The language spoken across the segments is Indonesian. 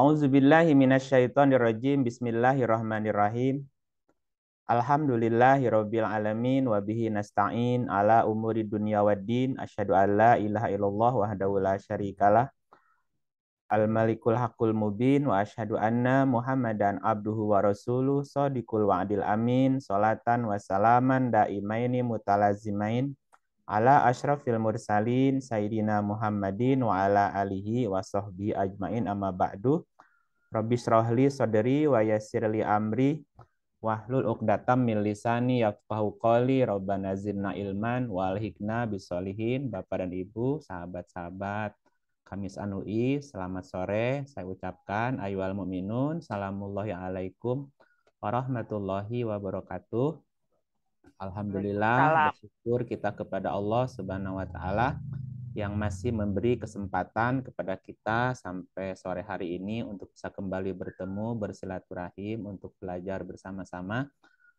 A'udzubillahi minasyaitonirrajim. Bismillahirrahmanirrahim. Alhamdulillahirabbil alamin wa bihi nasta'in ala umuri dunya waddin. Asyhadu an la ilaha illallah wahdahu la syarikalah. Al-Malikul Haqqul Mubin wa asyhadu anna Muhammadan abduhu wa rasuluh shadiqul wa'dil amin. Salatan wa salaman daimaini mutalazimain ala asyrafil mursalin sayyidina Muhammadin wa ala alihi wa sahbihi ajmain amma ba'du. Rabbi shrahli sadri wa yassirli amri wahlul 'uqdatam min lisani yafqahu qawli. Rabbana zidna ilman wal hikna bisolihin. Bapak dan Ibu, sahabat-sahabat Kamis Anui, selamat sore. Saya ucapkan ayyuhal mukminun, salamullahi alaikum warahmatullahi wabarakatuh. Alhamdulillah, bersyukur kita kepada Allah Subhanahu wa taala yang masih memberi kesempatan kepada kita sampai sore hari ini untuk bisa kembali bertemu, bersilaturahim, untuk belajar bersama-sama.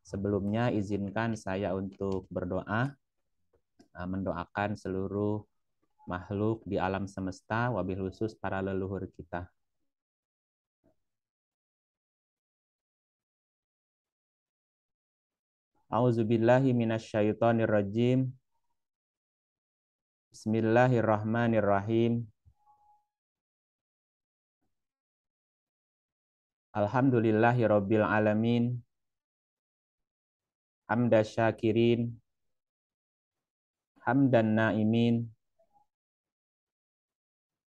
Sebelumnya izinkan saya untuk berdoa, mendoakan seluruh makhluk di alam semesta, wabil khusus para leluhur kita. A'udzubillahi minasyaitonirrajim. Bismillahirrahmanirrahim. Alhamdulillahirabbil alamin. Hamda syakirin, hamdan naimin,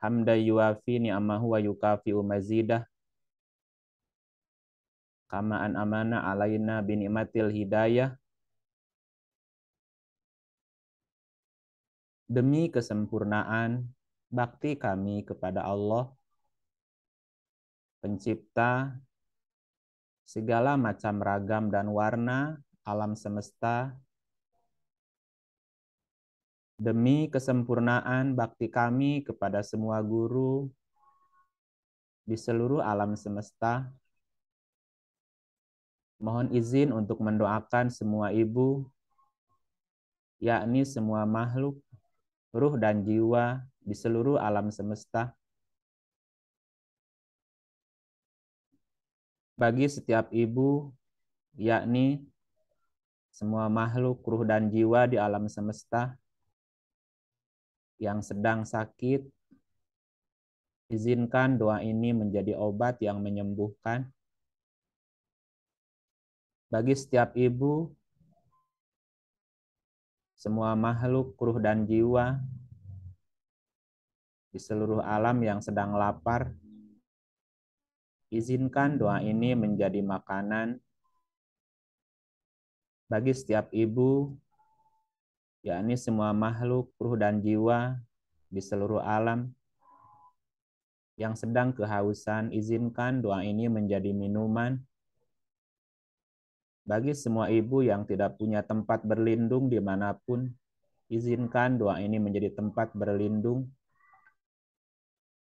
hamda yuafi ni'amahu wa yukafi'u mazidah. Kama an amana alaina bini'matil hidayah. Demi kesempurnaan bakti kami kepada Allah, pencipta segala macam ragam dan warna alam semesta. Demi kesempurnaan bakti kami kepada semua guru di seluruh alam semesta, mohon izin untuk mendoakan semua ibu, yakni semua makhluk, ruh dan jiwa di seluruh alam semesta. Bagi setiap ibu, yakni semua makhluk, ruh dan jiwa di alam semesta yang sedang sakit, izinkan doa ini menjadi obat yang menyembuhkan. Bagi setiap ibu, semua makhluk, ruh dan jiwa di seluruh alam yang sedang lapar, izinkan doa ini menjadi makanan. Bagi setiap ibu, yakni semua makhluk, ruh dan jiwa di seluruh alam yang sedang kehausan, izinkan doa ini menjadi minuman. Bagi semua ibu yang tidak punya tempat berlindung dimanapun, izinkan doa ini menjadi tempat berlindung.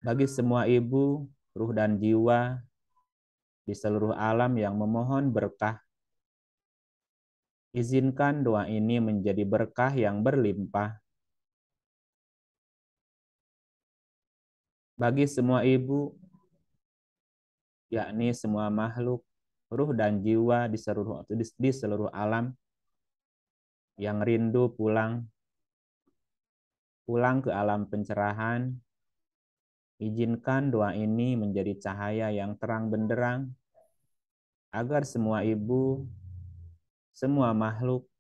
Bagi semua ibu, ruh dan jiwa di seluruh alam yang memohon berkah, izinkan doa ini menjadi berkah yang berlimpah. Bagi semua ibu, yakni semua makhluk, ruh dan jiwa di seluruh alam yang rindu pulang ke alam pencerahan, izinkan doa ini menjadi cahaya yang terang benderang agar semua ibu, semua makhluk,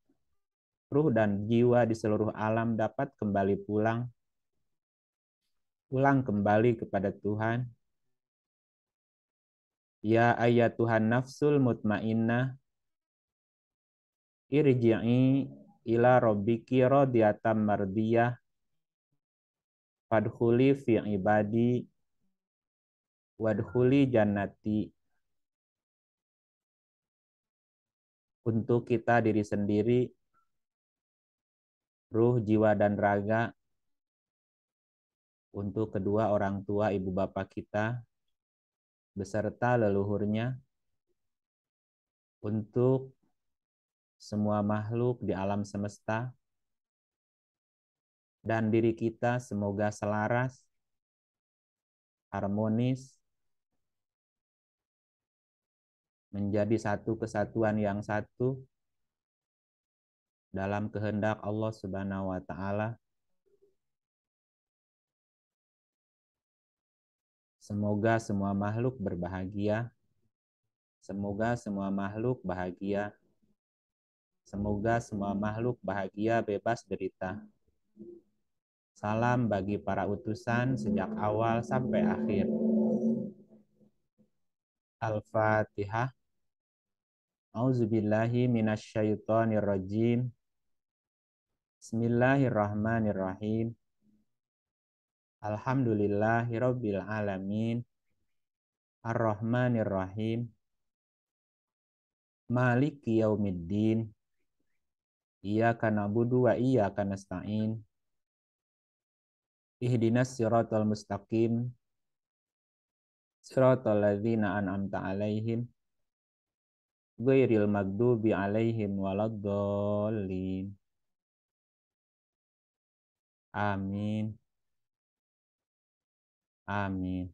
ruh dan jiwa di seluruh alam dapat kembali pulang kembali kepada Tuhan. Ya ayyatuhan nafsul mutmainnah, irji'i ila rabbiki radiyatan mardiyah, fadkhuli fi ibadi wadkhuli jannati. Untuk kita diri sendiri, ruh, jiwa, dan raga, untuk kedua orang tua ibu bapak kita, beserta leluhurnya, untuk semua makhluk di alam semesta, dan diri kita semoga selaras, harmonis, menjadi satu kesatuan yang satu dalam kehendak Allah Subhanahu wa taala. Semoga semua makhluk berbahagia. Semoga semua makhluk bahagia. Semoga semua makhluk bahagia, bebas derita. Salam bagi para utusan sejak awal sampai akhir. Al-Fatihah. Auzubillahi minasyaitonirrajim. Bismillahirrahmanirrahim. Alhamdulillahirabbil alamin. Ar-Rahmanirrahim. Maliki yaumiddin. Iyyaka na'budu wa iyyaka nasta'in. Ihdinas siratal mustaqim. Siratal ladzina an'amta 'alaihim ghairil maghdubi 'alaihim waladdallin. Amin. Amin.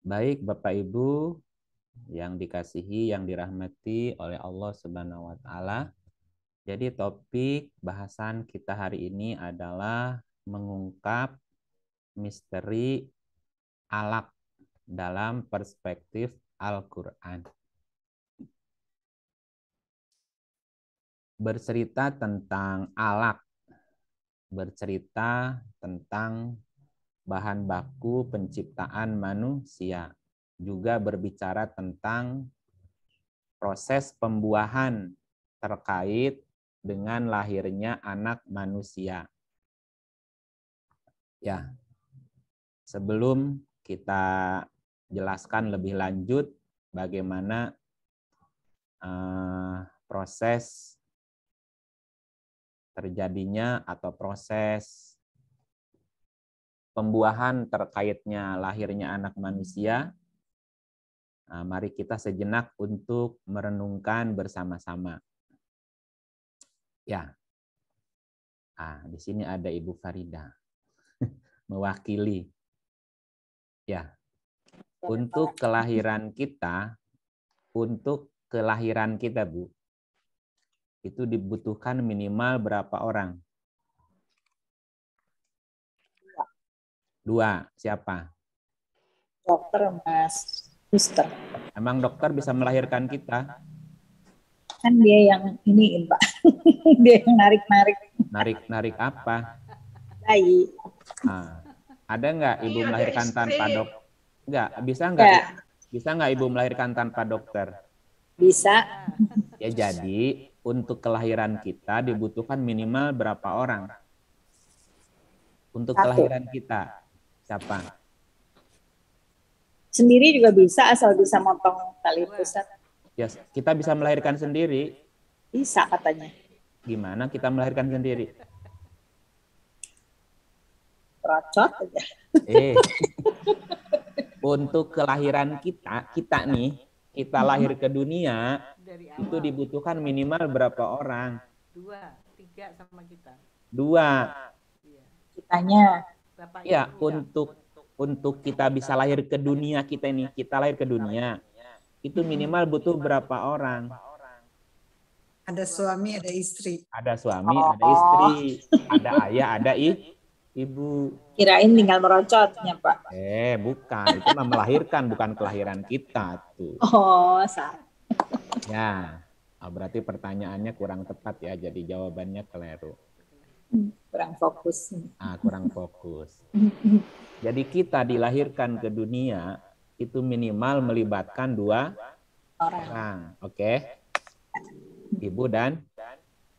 Baik Bapak Ibu yang dikasihi, yang dirahmati oleh Allah Subhanahu wa taala. Jadi topik bahasan kita hari ini adalah mengungkap misteri alaq dalam perspektif Al-Qur'an. Bercerita tentang alaq, bercerita tentang bahan baku penciptaan manusia, juga berbicara tentang proses pembuahan terkait dengan lahirnya anak manusia. Ya, sebelum kita jelaskan lebih lanjut bagaimana proses terjadinya atau proses pembuahan terkaitnya lahirnya anak manusia, mari kita sejenak untuk merenungkan bersama-sama. Ya, di sini ada Ibu Farida mewakili. Ya, untuk kelahiran kita, Bu, itu dibutuhkan minimal berapa orang? 2. Siapa? Dokter, Mas. Suster. Emang dokter bisa melahirkan kita? Kan dia yang iniin, Pak. Dia yang narik-narik. Narik-narik apa? Bayi. Ada nggak Ibu melahirkan tanpa dokter? Nggak, bisa nggak? Ya. Bisa nggak Ibu melahirkan tanpa dokter? Bisa. Ya, jadi untuk kelahiran kita dibutuhkan minimal berapa orang? Untuk 1. kelahiran kita, siapa? Sendiri juga bisa, asal bisa motong tali pusat. Ya, kita bisa melahirkan sendiri. Bisa katanya. Gimana kita melahirkan sendiri? Rocot aja. Untuk kelahiran kita nih, kita lahir ke dunia, itu dibutuhkan minimal berapa orang? 2, 3 sama kita. 2. Kitanya. Ya, untuk kita bisa lahir ke dunia kita lahir ke dunia, itu minimal butuh berapa orang? Ada suami, ada istri. Ada suami, ada istri, ada ayah, ada ibu. Kirain tinggal merocotnya, Pak. Bukan, itu mah melahirkan, bukan kelahiran kita tuh. Oh, salah. Ya, berarti pertanyaannya kurang tepat ya, jadi jawabannya keliru. Kurang fokus. Kurang fokus. Jadi kita dilahirkan ke dunia itu minimal melibatkan 2 orang. Oke? Ibu dan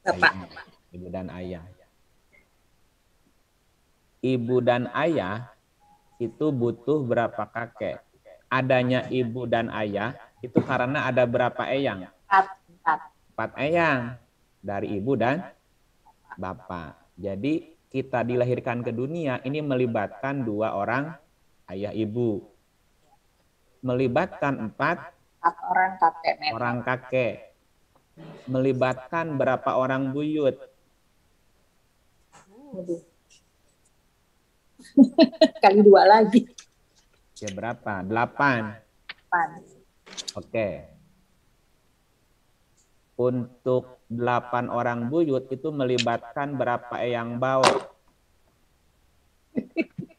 ayah. Ibu dan ayah. Ibu dan ayah itu butuh berapa kakek? Adanya ibu dan ayah itu karena ada berapa eyang? 4 eyang dari ibu dan bapak. Jadi kita dilahirkan ke dunia ini melibatkan 2 orang ayah ibu. Melibatkan 4 orang kakek. Orang kakek. Melibatkan berapa orang buyut? Kali 2 lagi. Ya berapa? 8. 8. Oke. Untuk 8 orang buyut itu melibatkan berapa eyang bau?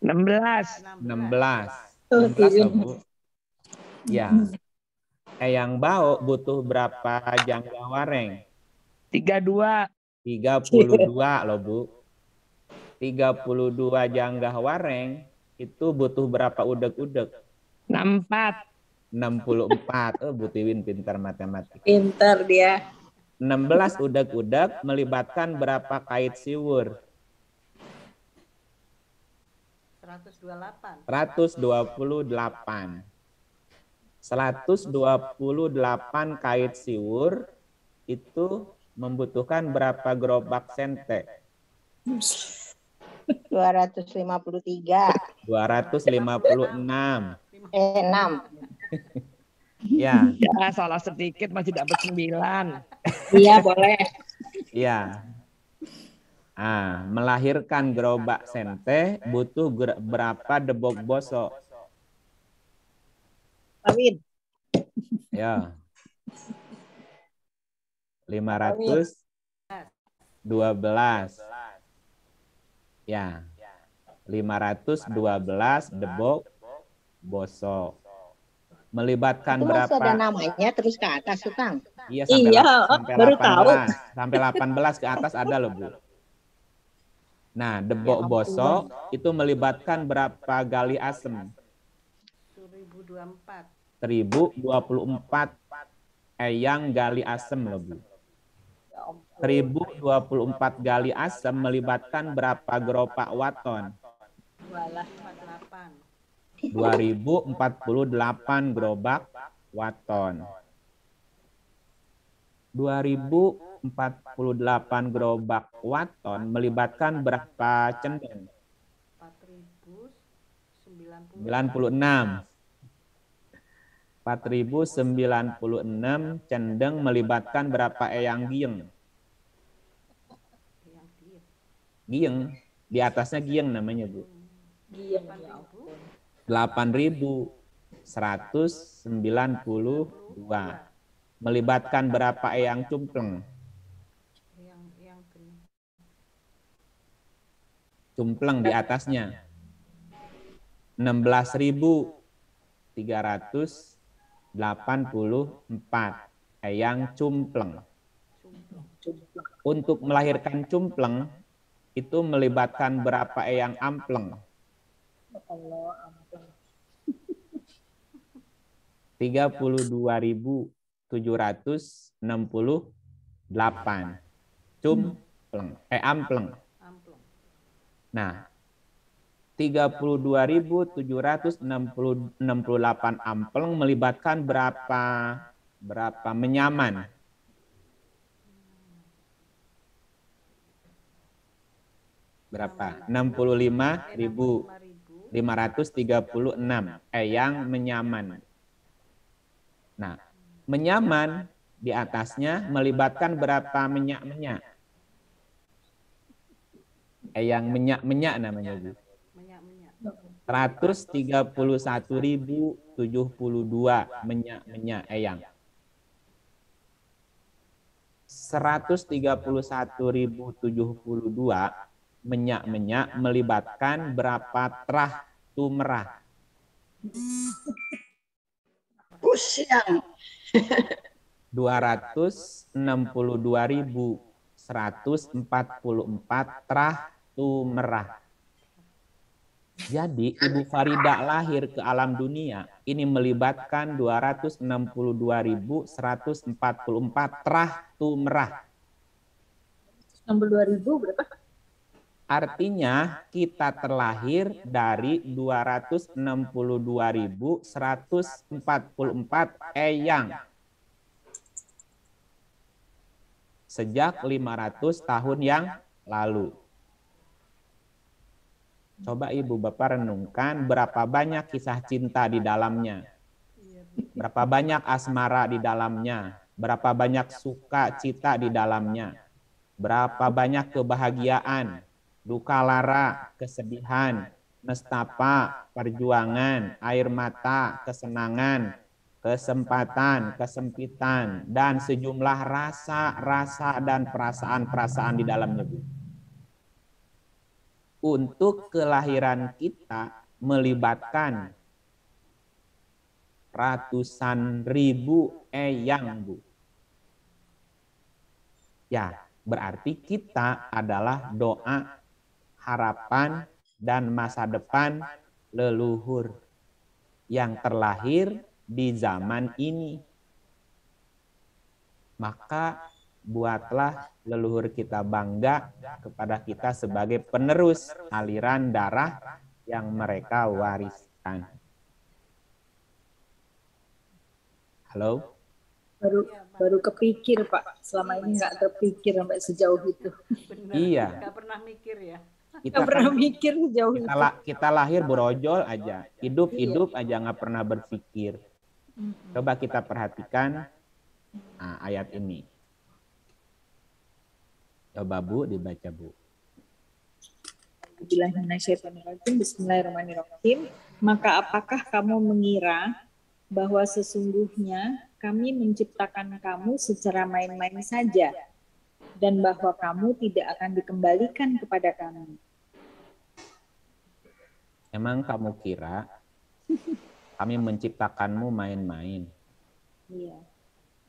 16. 16. Oh, 16 loh, kirim. Bu. Ya. Eyang bau butuh berapa jangka wareng? 32. 32 loh, Bu. 32 jangka wareng itu butuh berapa udeg-udeg? 64. 64. Oh, Bu Tiwin pintar matematika. Pinter dia. 16 udeg-udeg melibatkan berapa kait siwur? 128. 128. 128 kait siwur itu membutuhkan berapa gerobak sente? 253. 256. 6. Ya, Ya, salah sedikit masih dapat 9. Iya, boleh. ya. Melahirkan gerobak sente butuh berapa debok bosok? Amin. Ya. 512. Ya. 512 debok bosok. Melibatkan Itu masih ada berapa? namanya terus ke atas tuh, Kang. Iya, Iya, sampai baru 18. Sampai 18 ke atas ada loh, Bu. Nah, debok bosok itu melibatkan berapa gali asem? 1024. 1024 eyang gali asem loh, Bu. 1024 gali asem melibatkan berapa geropak waton? 248. 2048 gerobak waton. 2048 gerobak waton melibatkan berapa cendeng? 4090. 96. 4096 cendeng melibatkan berapa eyang gieng? Yang dia. Gieng, di atasnya gieng namanya, Bu. Iya. 8.192. Melibatkan berapa eyang cumpleng? Yang benar. Cumpleng di atasnya. 16.384 eyang cumpleng. Untuk melahirkan cumpleng itu melibatkan berapa eyang ampleng? 32.768 ampleng. Amplong. Nah, 32.768 ampleng melibatkan berapa menyaman? Berapa? 65.536 eyang menyaman. Nah, menyaman di atasnya melibatkan berapa menyak-menyak? Eyang menyak-menyak namanya, Bu. Menyak-menyak. 131.072 menyak-menyak eyang. 131.072 menyak-menyak melibatkan berapa terah tumerah? Pusiang. 262.144 terah tumerah. Jadi Ibu Farida lahir ke alam dunia ini melibatkan 262.144 terah tumerah. 62.000 berapa? Artinya kita terlahir dari 262.144 eyang. Sejak 500 tahun yang lalu. Coba Ibu Bapak renungkan berapa banyak kisah cinta di dalamnya. Berapa banyak asmara di dalamnya. Berapa banyak sukacita di dalamnya. Berapa banyak kebahagiaan, duka lara, kesedihan, nestapa, perjuangan, air mata, kesenangan, kesempatan, kesempitan, dan sejumlah rasa-rasa dan perasaan-perasaan di dalamnya, Bu. Untuk kelahiran kita melibatkan ratusan ribu eyang, Bu. Ya, berarti kita adalah doa, harapan, dan masa depan leluhur yang terlahir di zaman ini. Maka buatlah leluhur kita bangga kepada kita sebagai penerus aliran darah yang mereka wariskan. Halo? Baru kepikir, Pak. Selama ini nggak terpikir sampai sejauh itu. Bener. Iya. Nggak pernah mikir ya. Nggak pernah mikir sejauh itu. Kita lahir berojol aja, hidup aja nggak pernah berpikir. Coba kita perhatikan ayat ini. Coba Bu, dibaca Bu. Bismillahirrahmanirrahim. Maka apakah kamu mengira bahwa sesungguhnya kami menciptakan kamu secara main-main saja, dan bahwa kamu tidak akan dikembalikan kepada kami? Emang kamu kira kami menciptakanmu main-main? Iya.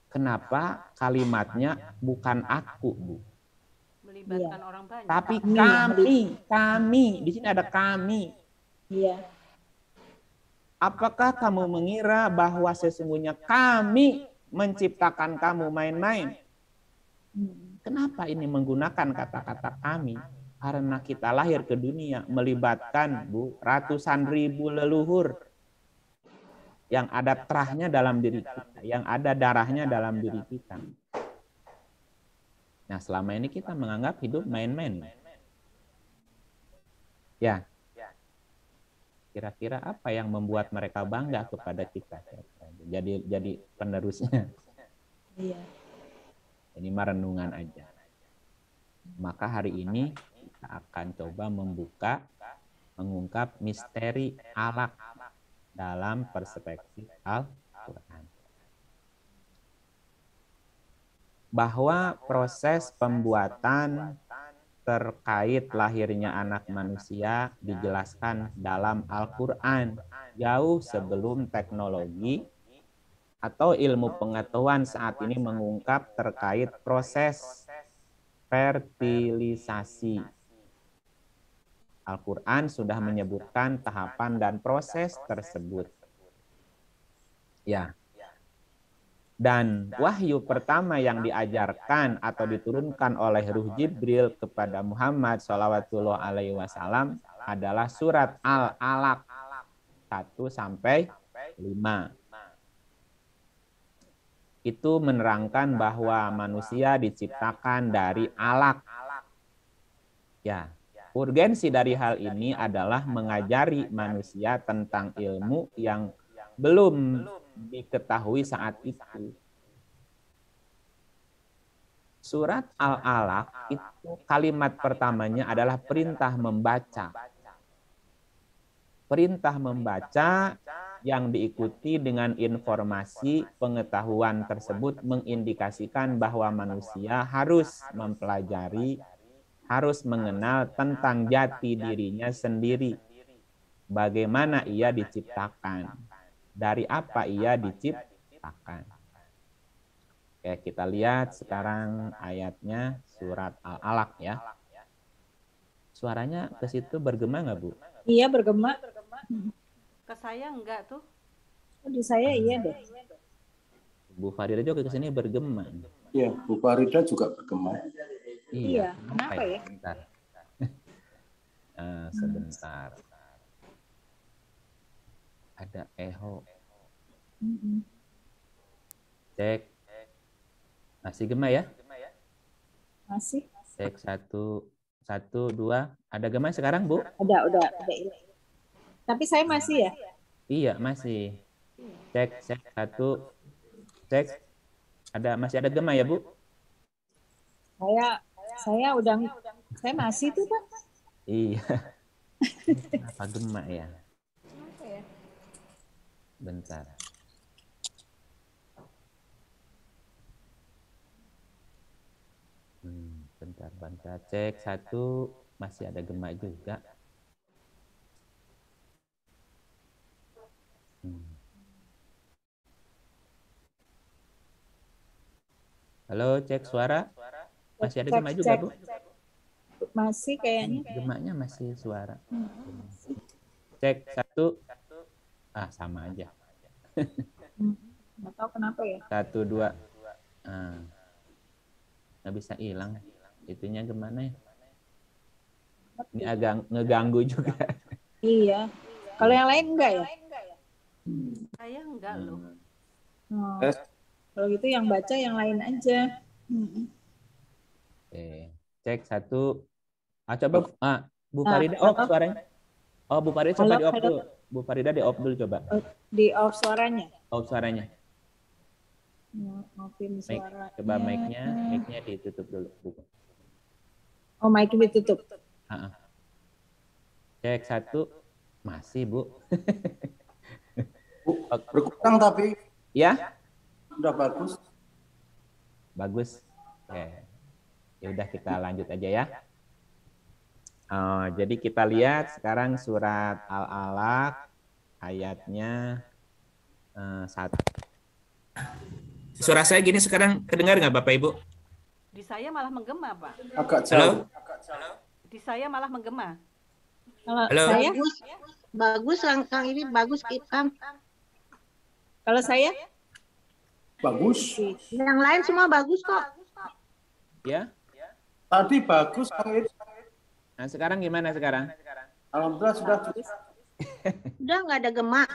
Kenapa kalimatnya bukan aku, Bu? Melibatkan orang banyak. Tapi kami. Di sini ada kami. Iya. Apakah kamu mengira bahwa sesungguhnya kami menciptakan kamu main-main? Kenapa ini menggunakan kata-kata kami? Karena kita lahir ke dunia melibatkan, Bu, ratusan ribu leluhur yang ada terahnya dalam diri kita, yang ada darahnya dalam diri kita. Nah, selama ini kita menganggap hidup main-main. Ya. Kira-kira apa yang membuat mereka bangga kepada kita? Jadi penerusnya. Iya. Ini mah renungan aja. Maka hari ini kita akan coba mengungkap misteri alaq dalam perspektif Al-Quran. Bahwa proses pembuatan terkait lahirnya anak manusia dijelaskan dalam Al-Quran jauh sebelum teknologi atau ilmu pengetahuan saat ini mengungkap terkait proses fertilisasi. Al-Quran sudah menyebutkan tahapan dan proses tersebut. Ya. Dan wahyu pertama yang diajarkan atau diturunkan oleh Ruh Jibril kepada Muhammad Shallallahu Alaihi Wasallam adalah surat Al-Alaq 1-5. Itu menerangkan bahwa manusia diciptakan dari alaq. Ya, urgensi dari hal ini adalah mengajari manusia tentang ilmu yang belum diketahui saat itu. Surat Al-Alaq itu kalimat pertamanya adalah perintah membaca. Perintah membaca yang diikuti dengan informasi pengetahuan tersebut mengindikasikan bahwa manusia harus mempelajari, harus mengenal tentang jati dirinya sendiri. Bagaimana ia diciptakan. Dari apa ia diciptakan. Oke, kita lihat sekarang ayatnya surat Al-Alaq ya. Suaranya ke situ bergema nggak, Bu? Iya, bergema. Ke saya enggak tuh. Oh, di saya iya deh. Bu Farida juga ke sini bergema. Iya, Bu Farida juga bergema. Iya, kenapa ya? Sebentar. Sebentar. Ada echo. Cek. Masih gema ya? Masih. Cek 1, 2. Ada gema sekarang, Bu? Udah. Tapi saya masih ya? Iya, masih. Cek 1. Cek. Masih ada gema ya, Bu? Saya masih tuh, Pak. Iya. Apa gemak ya? Apa ya? Bentar. Bentar. Cek satu, masih ada gemak juga. Halo, cek suara. Masih ada Cek, gemak juga, cek. Bu? Masih kayaknya. Gemaknya masih suara. Cek satu. Ah, sama aja. Nggak tahu kenapa ya. 1, 2. Nggak bisa hilang. Itunya gimana ya? Ini agak ngeganggu juga. Iya. Kalau yang lain enggak ya? Saya enggak loh. Oh. Kalau gitu yang baca yang lain aja. Oke. Cek satu. Coba Bu Farida halo. off suaranya. Oh, Bu Farida coba di off dulu. Bu Farida di off dulu coba. Di off suaranya. Off suaranya. Offin suaranya. Coba mic-nya ditutup dulu, Bu. Oh, mic ditutup. Cek satu. Masih, Bu. Berkurang tapi Ya? udah bagus. Bagus. Oke. Ya udah kita lanjut aja ya. Jadi kita lihat sekarang surat Al-Alaq ayatnya 1. Suara saya gini sekarang kedengar nggak Bapak Ibu? Di saya malah menggema, Pak. Agak jauh. Di saya malah menggema. Kalau Halo. saya, Bagus, Kang ini bagus, Kang. kalau saya, Bagus. Yang lain semua bagus kok. Ya. Tadi bagus, Kang Id. Nah sekarang gimana sekarang? Alhamdulillah sudah cukup. Udah nggak ada gemak.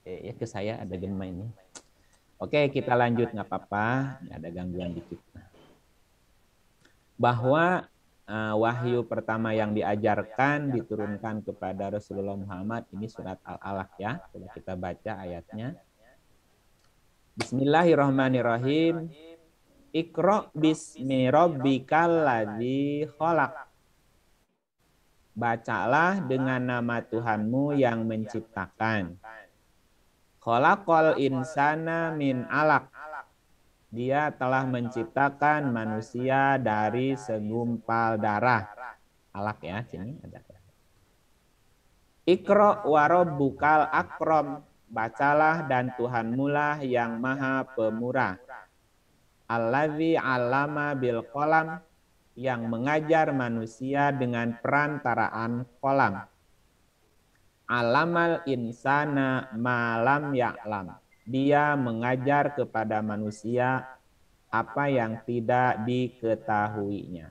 Ya ke saya ada gema ini. Oke kita lanjut nggak apa-apa. Ada gangguan dikit. Bahwa wahyu pertama yang diajarkan diturunkan kepada Rasulullah Muhammad ini surat Al-Alaq ya. Coba kita baca ayatnya. Bismillahirrahmanirrahim. Iqra bismi rabbikal ladzi khalaq. Bacalah dengan nama Tuhanmu yang menciptakan. Khalaqal insana min alaq. Dia telah menciptakan manusia dari segumpal darah. Alaq ya, sini ada. Iqra wa rabbukal akram. Bacalah dan Tuhanmu lah yang maha pemurah. Allazi 'allama bil qalam, yang mengajar manusia dengan perantaraan kolam. Alamal insana malam ya'lam. Dia mengajar kepada manusia apa yang tidak diketahuinya.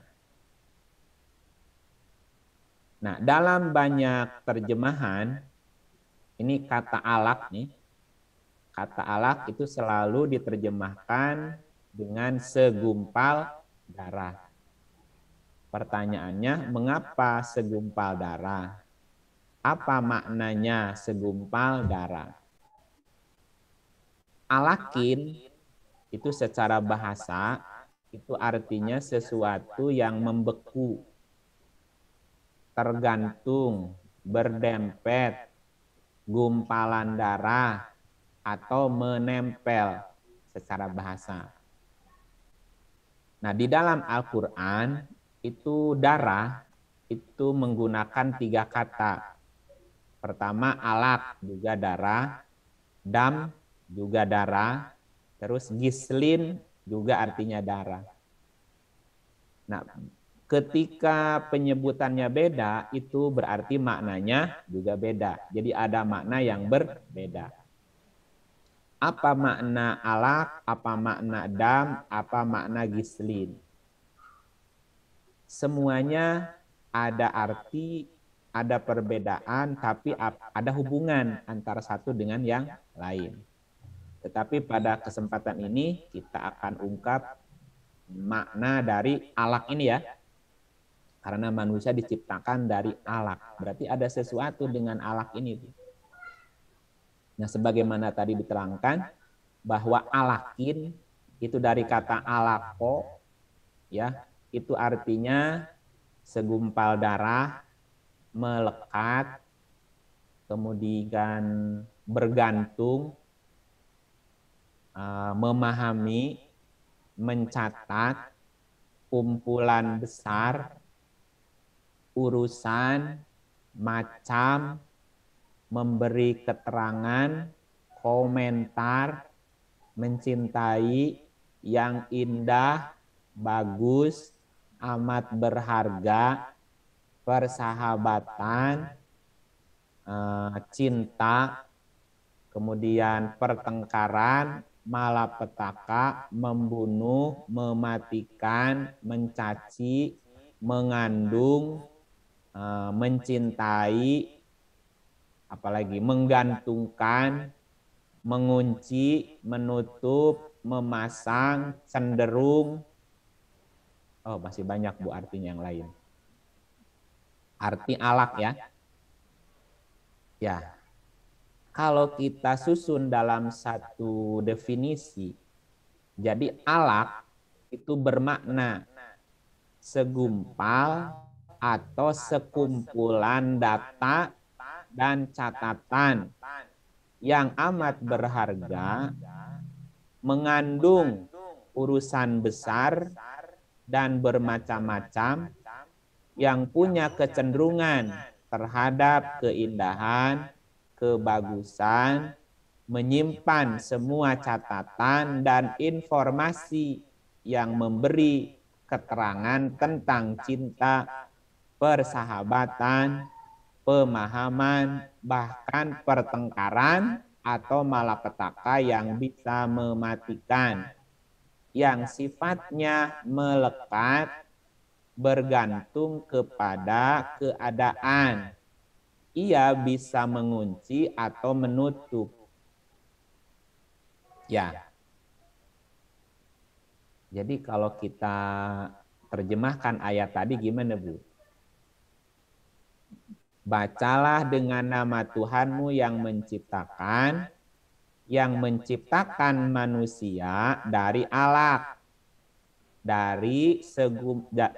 Nah, dalam banyak terjemahan, ini kata alaq nih. Kata alaq itu selalu diterjemahkan dengan segumpal darah. Pertanyaannya, mengapa segumpal darah? Apa maknanya segumpal darah? Alakin itu secara bahasa itu artinya sesuatu yang membeku, tergantung, berdempet, gumpalan darah, atau menempel secara bahasa. Nah, di dalam Al-Quran itu darah itu menggunakan 3 kata. Pertama alaq juga darah, dam juga darah, terus gislin juga artinya darah. Nah, ketika penyebutannya beda itu berarti maknanya juga beda. Jadi ada makna yang berbeda. Apa makna alaq, apa makna dam, apa makna gislin? Semuanya ada arti, ada perbedaan, tapi ada hubungan antara satu dengan yang lain. Tetapi pada kesempatan ini kita akan ungkap makna dari alaq ini ya. Karena manusia diciptakan dari alaq. Berarti ada sesuatu dengan alaq ini. Nah, sebagaimana tadi diterangkan bahwa alakin itu dari kata alaqo ya, itu artinya segumpal darah melekat, kemudian bergantung, memahami, mencatat, kumpulan besar, urusan, macam, memberi keterangan, komentar, mencintai, yang indah, bagus, amat berharga, persahabatan, cinta, kemudian pertengkaran, malapetaka, membunuh, mematikan, mencaci, mengandung, mencintai, apalagi menggantungkan, mengunci, menutup, memasang, cenderung. Oh, masih banyak Bu artinya yang lain. Arti alaq ya. Ya. Kalau kita susun dalam satu definisi, jadi alaq itu bermakna segumpal atau sekumpulan data dan catatan yang amat berharga, mengandung urusan besar dan bermacam-macam, yang punya kecenderungan terhadap keindahan, kebagusan, menyimpan semua catatan dan informasi yang memberi keterangan tentang cinta, persahabatan, pemahaman, bahkan pertengkaran atau malapetaka yang bisa mematikan, yang sifatnya melekat, bergantung kepada keadaan. Ia bisa mengunci atau menutup. Ya. Jadi kalau kita terjemahkan ayat tadi gimana, Bu? Bacalah dengan nama Tuhanmu yang menciptakan manusia dari alaq, dari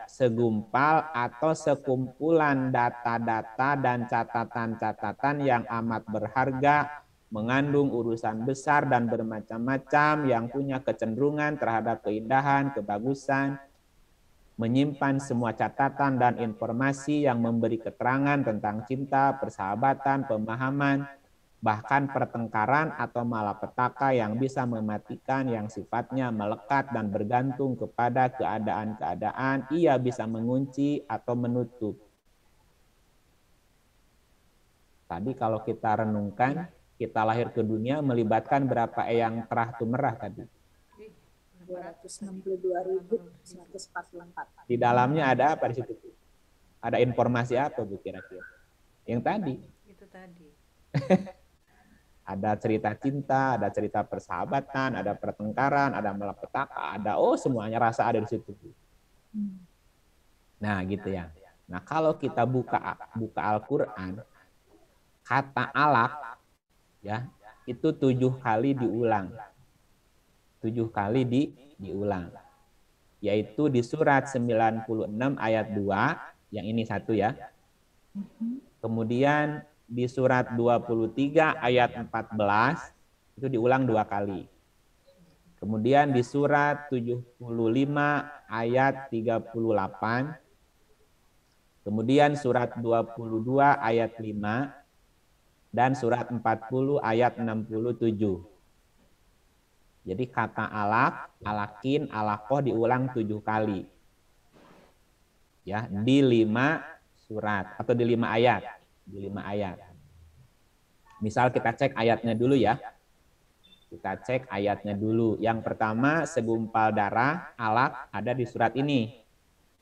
segumpal atau sekumpulan data-data dan catatan-catatan yang amat berharga, mengandung urusan besar dan bermacam-macam, yang punya kecenderungan terhadap keindahan, kebagusan, menyimpan semua catatan dan informasi yang memberi keterangan tentang cinta, persahabatan, pemahaman, bahkan pertengkaran atau malapetaka yang bisa mematikan, yang sifatnya melekat dan bergantung kepada keadaan-keadaan. Ia bisa mengunci atau menutup. Tadi kalau kita renungkan, kita lahir ke dunia melibatkan berapa eyang terah tumerah tadi? 262.144. Di dalamnya ada apa di situ? Ada informasi apa, Bu, kira-kira? Yang tadi. Itu tadi. Ada cerita cinta, ada cerita persahabatan, ada pertengkaran, ada malapetaka, ada semuanya rasa ada di situ. Nah, gitu ya. Nah, kalau kita buka Al-Qur'an, kata alaq ya, itu 7 kali diulang. 7 kali diulang. Yaitu di surat 96 ayat 2, yang ini satu ya. Kemudian di surat 23 ayat 14 itu diulang 2 kali. Kemudian di surat 75 ayat 38. Kemudian surat 22 ayat 5 dan surat 40 ayat 67. Jadi kata alaq, alakin, alaqoh diulang 7 kali. Ya, di 5 surat atau di 5 ayat. Di 5 ayat. Misal kita cek ayatnya dulu ya. Kita cek ayatnya dulu. Yang pertama, segumpal darah, alaq, ada di surat ini.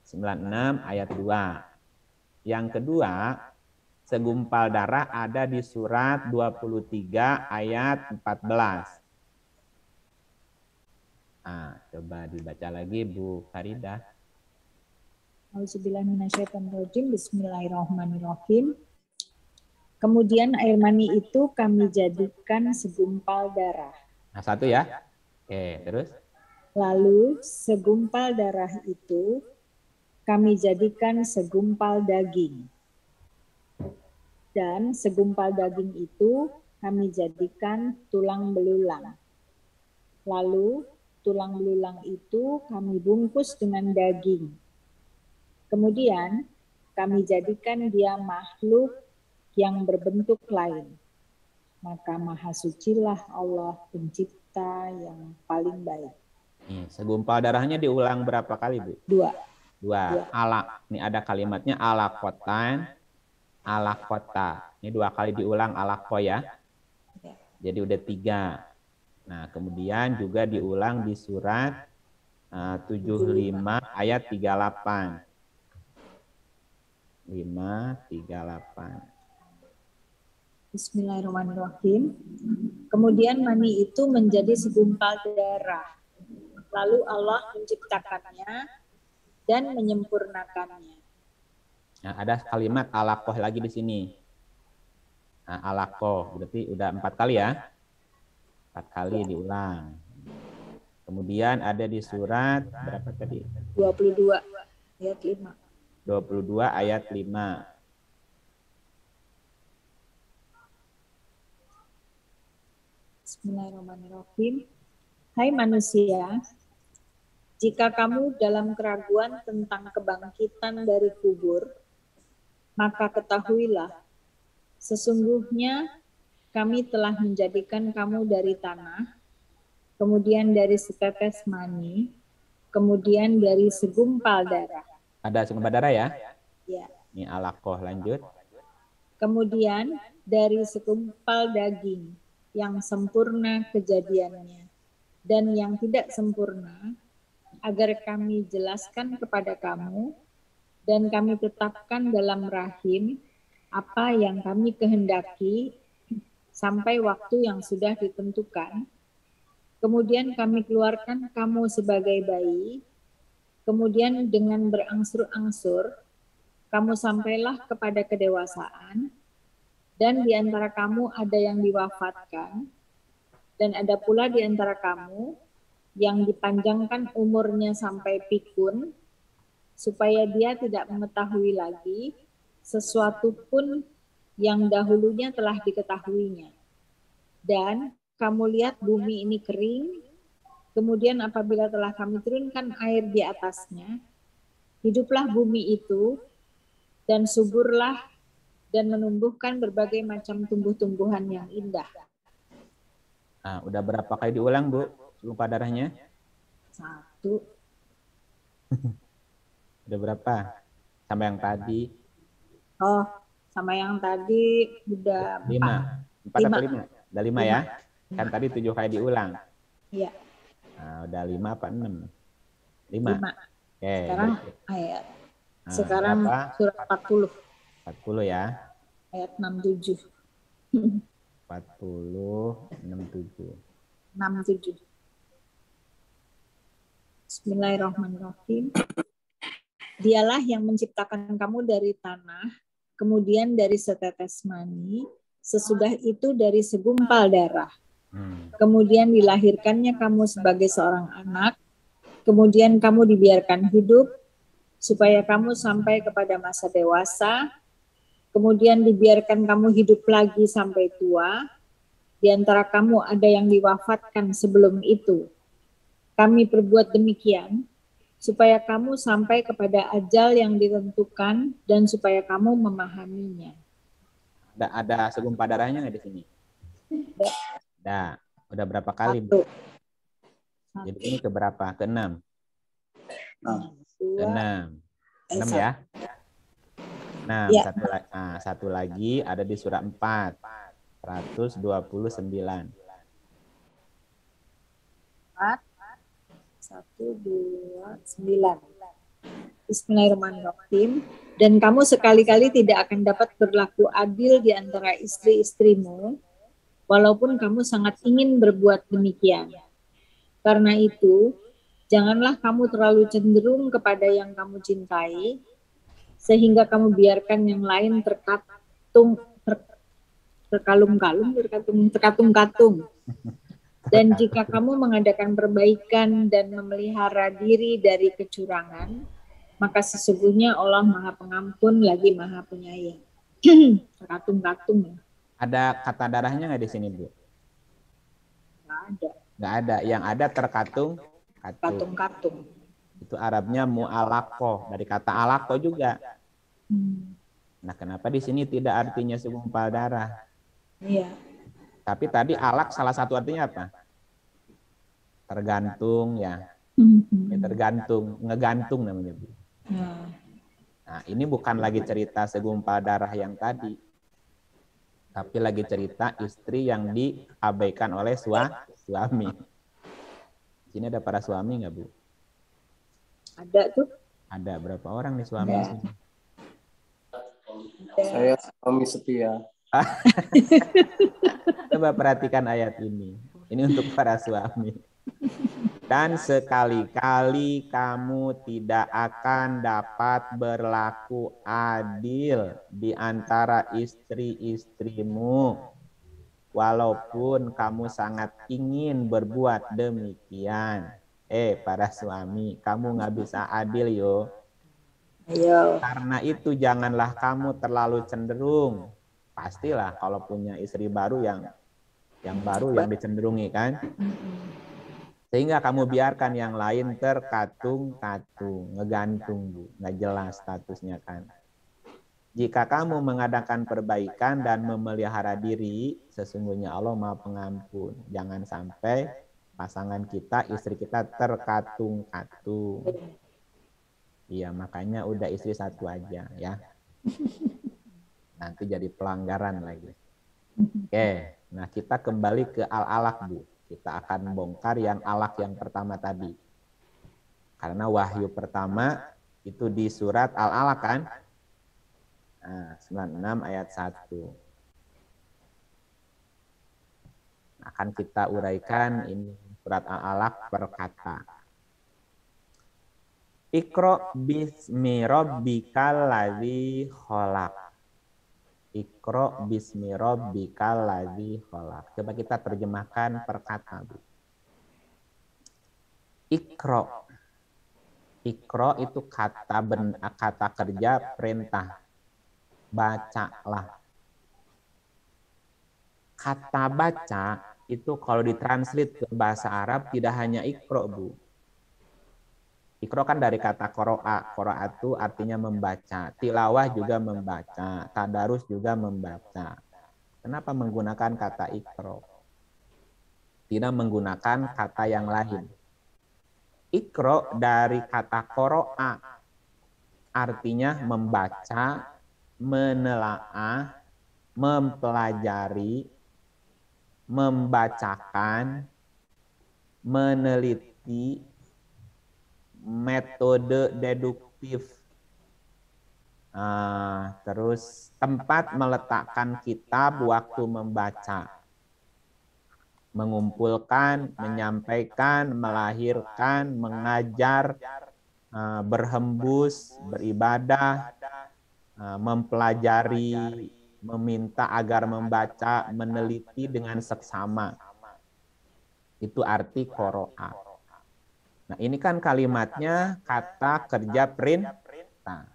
96 ayat 2. Yang kedua, segumpal darah ada di surat 23 ayat 14. Nah, coba dibaca lagi Bu Faridah. Auzubillahiminasyaitonirrajim. Bismillahirrahmanirrahim. Kemudian air mani itu kami jadikan segumpal darah. Nah, satu ya. Oke, terus? Lalu segumpal darah itu kami jadikan segumpal daging. Dan segumpal daging itu kami jadikan tulang belulang. Lalu tulang belulang itu kami bungkus dengan daging. Kemudian kami jadikan dia makhluk yang berbentuk lain. Maka maha sucilah Allah pencipta yang paling baik. Nih, segumpal darahnya diulang berapa kali, Bu? Dua. Ala. Ini ada kalimatnya ala kotan, ala kota. Ini 2 kali diulang ala ko ya. Jadi udah 3. Nah, kemudian juga diulang di surat 75 ayat 38. 5:38. Bismillahirrahmanirrahim. Kemudian mani itu menjadi segumpal darah. Lalu Allah menciptakannya dan menyempurnakannya. Nah, ada kalimat alakoh lagi di sini. Nah, alakoh berarti udah 4 kali ya. 4 kali diulang. Kemudian ada di surat berapa tadi? 22 ayat 5. 22 ayat 5. Bismillahirrahmanirrahim. Hai manusia, jika kamu dalam keraguan tentang kebangkitan dari kubur, maka ketahuilah, sesungguhnya kami telah menjadikan kamu dari tanah, kemudian dari setetes mani, kemudian dari segumpal darah. Ada segumpal darah ya? Ya. Ini alakoh, lanjut. Kemudian dari segumpal daging yang sempurna kejadiannya dan yang tidak sempurna, agar kami jelaskan kepada kamu dan kami tetapkan dalam rahim apa yang kami kehendaki sampai waktu yang sudah ditentukan. Kemudian kami keluarkan kamu sebagai bayi, kemudian dengan berangsur-angsur kamu sampailah kepada kedewasaan, dan di antara kamu ada yang diwafatkan, dan ada pula di antara kamu yang dipanjangkan umurnya sampai pikun, supaya dia tidak mengetahui lagi sesuatu pun yang dahulunya telah diketahuinya. Dan kamu lihat bumi ini kering, kemudian apabila telah kami turunkan air di atasnya, hiduplah bumi itu, dan suburlah dan menumbuhkan berbagai macam tumbuh-tumbuhan yang indah. Nah, udah berapa kali diulang, Bu? Lupa darahnya? 1. Udah berapa? Sama yang tadi? Oh, sama yang tadi udah 5. 4 atau 5? Udah 5 ya? Kan tadi 7 kali diulang. Iya. Nah, udah 5 apa 6? 5. Oke. Sekarang ayat. Nah, Sekarang berapa? surat 40. 40 ya. Ayat 67. 40, 67. 67. Bismillahirrahmanirrahim. Dialah yang menciptakan kamu dari tanah, kemudian dari setetes mani, sesudah itu dari segumpal darah. Kemudian dilahirkannya kamu sebagai seorang anak, kemudian kamu dibiarkan hidup, supaya kamu sampai kepada masa dewasa, kemudian dibiarkan kamu hidup lagi sampai tua. Di antara kamu ada yang diwafatkan sebelum itu. Kami perbuat demikian, supaya kamu sampai kepada ajal yang ditentukan dan supaya kamu memahaminya. Ada segumpal darahnya nggak di sini? Udah berapa kali? 1. Jadi ini keberapa? Ke-6. Ke-6. 6 ya? 6. Ya. Satu lagi ada di surat 4. 129. 129. Bismillahirrahmanirrahim. Dan kamu sekali-kali tidak akan dapat berlaku adil di antara istri-istrimu, walaupun kamu sangat ingin berbuat demikian. Karena itu, janganlah kamu terlalu cenderung kepada yang kamu cintai, sehingga kamu biarkan yang lain terkatung-katung. Dan jika kamu mengadakan perbaikan dan memelihara diri dari kecurangan, maka sesungguhnya Allah Maha Pengampun lagi Maha Penyayang. Terkatung-katung. Ada kata darahnya nggak di sini, Bu? Nggak ada. Nggak ada. Yang ada terkatung, katung. Katung-katung. Itu Arabnya mu'alaqoh, dari kata alaqoh juga. Nah, kenapa di sini tidak artinya segumpal darah? Iya. Tapi tadi alaq salah satu artinya apa? Tergantung ya. Ya, tergantung, ngegantung namanya, Bu. Nah, ini bukan lagi cerita segumpal darah yang tadi, tapi lagi cerita istri yang diabaikan oleh suami. Sini ada para suami nggak, Bu? Ada tuh. Ada berapa orang nih suami di sini? Saya suami setia. Coba perhatikan ayat ini. Ini untuk para suami. Dan sekali-kali kamu tidak akan dapat berlaku adil di antara istri-istrimu, walaupun kamu sangat ingin berbuat demikian. Para suami, kamu nggak bisa adil yo. Ayo. Karena itu janganlah kamu terlalu cenderung. Pastilah kalau punya istri baru yang dicenderungi kan. Sehingga kamu biarkan yang lain terkatung-katung, ngegantung, Bu, nggak jelas statusnya kan. Jika kamu mengadakan perbaikan dan memelihara diri, sesungguhnya Allah Maha Pengampun. Jangan sampai pasangan kita, istri kita terkatung-katung. Iya, makanya udah istri satu aja ya. Nanti jadi pelanggaran lagi. Oke, nah kita kembali ke al-alaq, Bu. Kita akan bongkar yang alaq yang pertama tadi. Karena wahyu pertama itu di surat Al-Alaq kan? Nah, 96 ayat 1. Akan kita uraikan ini surat Al-Alaq per kata. Iqra bismi rabbikal ladzi khalaq. Iqra bismi rabbikal ladzi khalaq. Coba kita terjemahkan per kata, Bu. Iqra. Iqra itu kata kerja perintah. Bacalah. Kata baca itu kalau ditranslate ke bahasa Arab tidak hanya iqra, Bu. Iqra kan dari kata qoro'a. Qoro'a itu artinya membaca. Tilawah juga membaca. Tadarus juga membaca. Kenapa menggunakan kata iqra? Tidak menggunakan kata yang lain. Iqra dari kata qoro'a. Artinya membaca, menelaah, mempelajari, membacakan, meneliti, metode deduktif, terus tempat meletakkan kitab waktu membaca, mengumpulkan, menyampaikan, melahirkan, mengajar, berhembus, beribadah, mempelajari, meminta agar membaca, meneliti dengan seksama. Itu arti qoro'a. Nah, ini kan kalimatnya kata kerja perintah.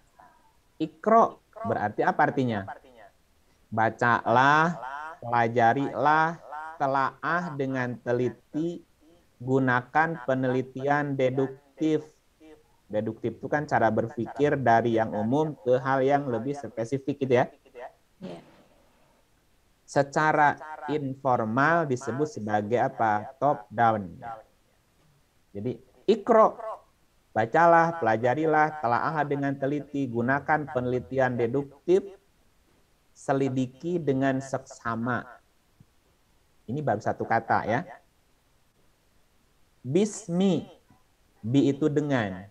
Iqra berarti apa artinya? Bacalah, pelajarilah, telaah dengan teliti, gunakan penelitian deduktif. Deduktif itu kan cara berpikir dari yang umum ke hal yang lebih spesifik gitu ya. Secara informal disebut sebagai apa? Top down. Jadi Iqra, bacalah, pelajarilah, telaah dengan teliti, gunakan penelitian deduktif, selidiki dengan seksama. Ini baru satu kata ya. Bismi, bi itu dengan.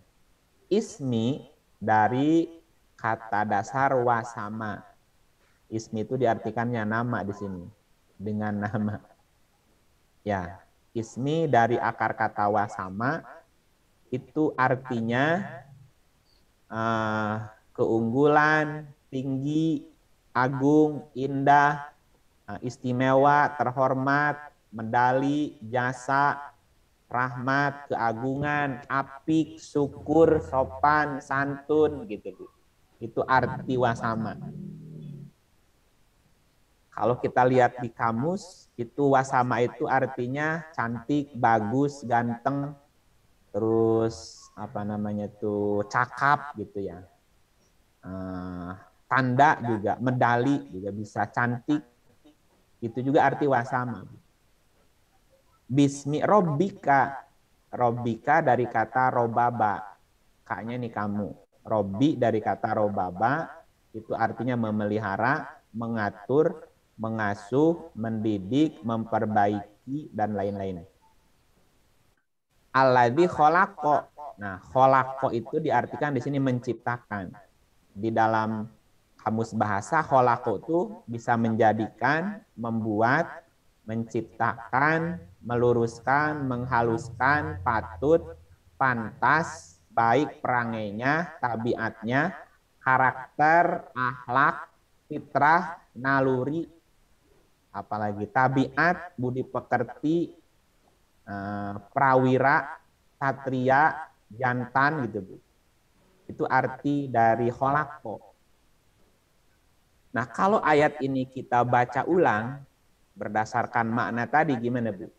Ismi dari kata dasar wasama. Ismi itu diartikannya nama di sini, dengan nama. Ya, ismi dari akar kata wasama. Itu artinya keunggulan, tinggi, agung, indah, istimewa, terhormat, medali, jasa, rahmat, keagungan, apik, syukur, sopan, santun gitu. Itu arti wasama. Kalau kita lihat di kamus, itu wasama itu artinya cantik, bagus, ganteng, terus apa namanya tuh cakap gitu ya. Tanda juga, medali juga bisa, cantik. Itu juga arti wasama. Bismi robbika. Robbika dari kata robaba. Kaknya nih kamu. Robbi dari kata robaba. Itu artinya memelihara, mengatur, mengasuh, mendidik, memperbaiki, dan lain-lain. Alladzi khalaqo. Nah, khalaqo itu diartikan di sini menciptakan. Di dalam kamus bahasa, khalaqo itu bisa menjadikan, membuat, menciptakan, meluruskan, menghaluskan, patut, pantas, baik perangainya, tabiatnya, karakter, akhlak, fitrah, naluri, apalagi tabiat, budi pekerti, prawira, satria, jantan gitu Bu. Itu arti dari kholako. Nah, kalau ayat ini kita baca ulang berdasarkan makna tadi gimana Bu?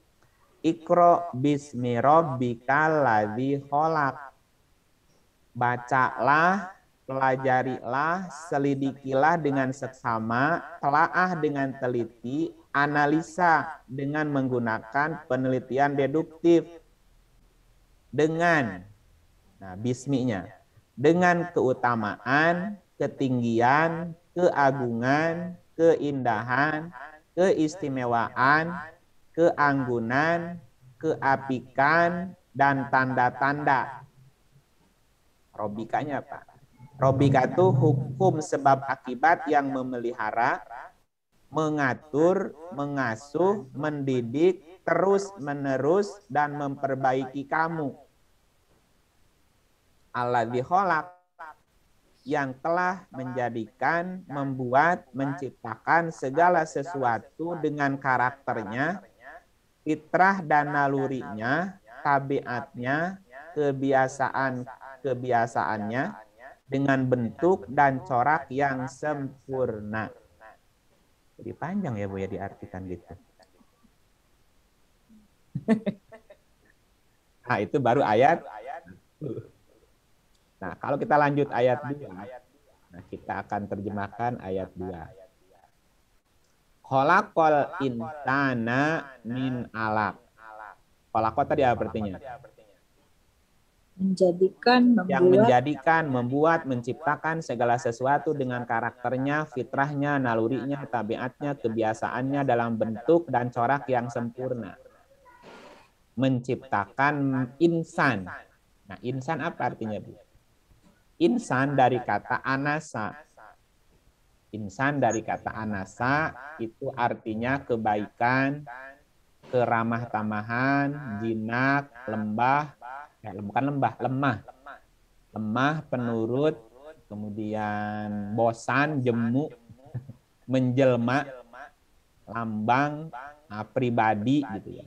Iqra bismi rabbikal ladzi khalaq. Bacalah, pelajarilah, selidikilah dengan seksama, telaah dengan teliti, analisa dengan menggunakan penelitian deduktif. Dengan, nah bisminya, dengan keutamaan, ketinggian, keagungan, keindahan, keistimewaan, keanggunan, keapikan, dan tanda-tanda. Robikanya apa? Robika itu hukum sebab akibat yang memelihara, mengatur, mengasuh, mendidik, terus-menerus, dan memperbaiki kamu. Alladzi khalaq, yang telah menjadikan, membuat, menciptakan segala sesuatu dengan karakternya, fitrah dan nalurinya, tabiatnya, kebiasaannya, dengan bentuk dan corak yang sempurna. Jadi panjang ya Bu ya diartikan gitu. Nah itu baru ayat. Nah kalau kita lanjut ayat 2, nah kita akan terjemahkan ayat 2. Khalaqal insana min alaq. Khalaqal tadi apa artinya? Menjadikan, Yang menjadikan, membuat, menciptakan segala sesuatu dengan karakternya, fitrahnya, nalurinya, tabiatnya, kebiasaannya dalam bentuk dan corak yang sempurna. Menciptakan insan. Nah, insan apa artinya, Bu? Insan dari kata anasa. Insan dari kata anasa itu artinya kebaikan, keramah tamahan, jinak, lemah, lemah, penurut, kemudian bosan, jemu, menjelma, lambang, pribadi gitu ya.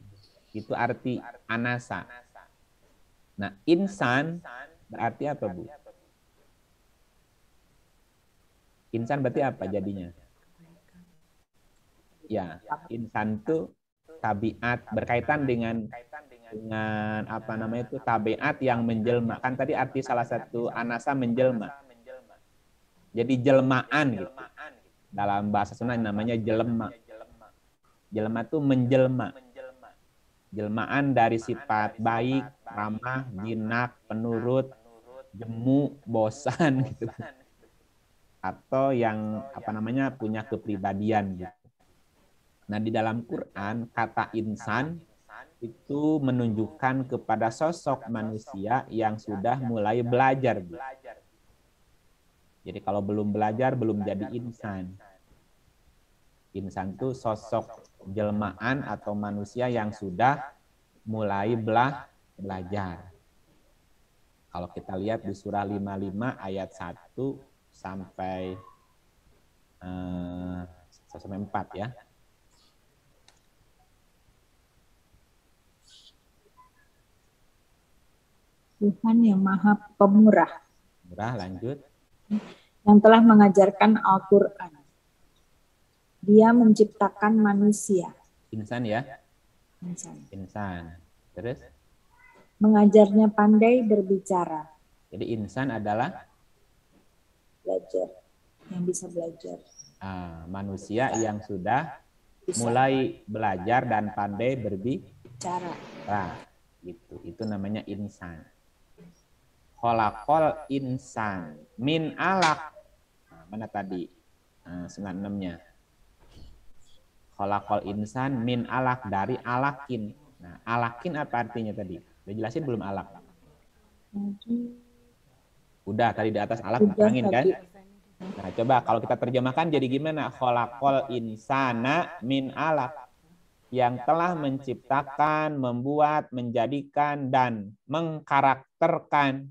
Itu arti anasa. Nah, insan berarti apa, Bu? Insan berarti apa jadinya? Ya, insan itu tabiat berkaitan dengan apa namanya itu tabiat yang menjelma. Kan tadi arti salah satu anasa menjelma. Jadi jelmaan gitu. Dalam bahasa Sunda namanya jelema. Jelema itu menjelma. Jelmaan dari sifat baik, ramah, jinak, penurut, jemu, bosan gitu. Atau yang apa namanya punya kepribadian gitu. Nah, di dalam Quran kata insan itu menunjukkan kepada sosok manusia yang sudah mulai belajar. Jadi kalau belum belajar, belum jadi insan. Insan itu sosok jelmaan atau manusia yang sudah mulai belajar. Kalau kita lihat di surah 55 ayat 1 sampai 4 ya. Tuhan yang Maha Pemurah. Murah, lanjut. Yang telah mengajarkan Al-Quran. Dia menciptakan manusia. Insan ya, Insan. insan. Terus, Mengajarnya pandai berbicara. jadi insan adalah Belajar. Yang bisa belajar. manusia yang sudah Bisa mulai belajar dan pandai berbicara. cara. Gitu. Itu namanya insan. Kholaqal insan min alaq. Mana tadi 96-nya? Kholaqal insan min alaq, dari alakin. Nah, alakin apa artinya tadi? Udah jelasin belum alaq? Udah tadi di atas alaq terangin kan? Nah, coba kalau kita terjemahkan jadi gimana? Kholaqal insana min alaq. Yang telah menciptakan, membuat, menjadikan, dan mengkarakterkan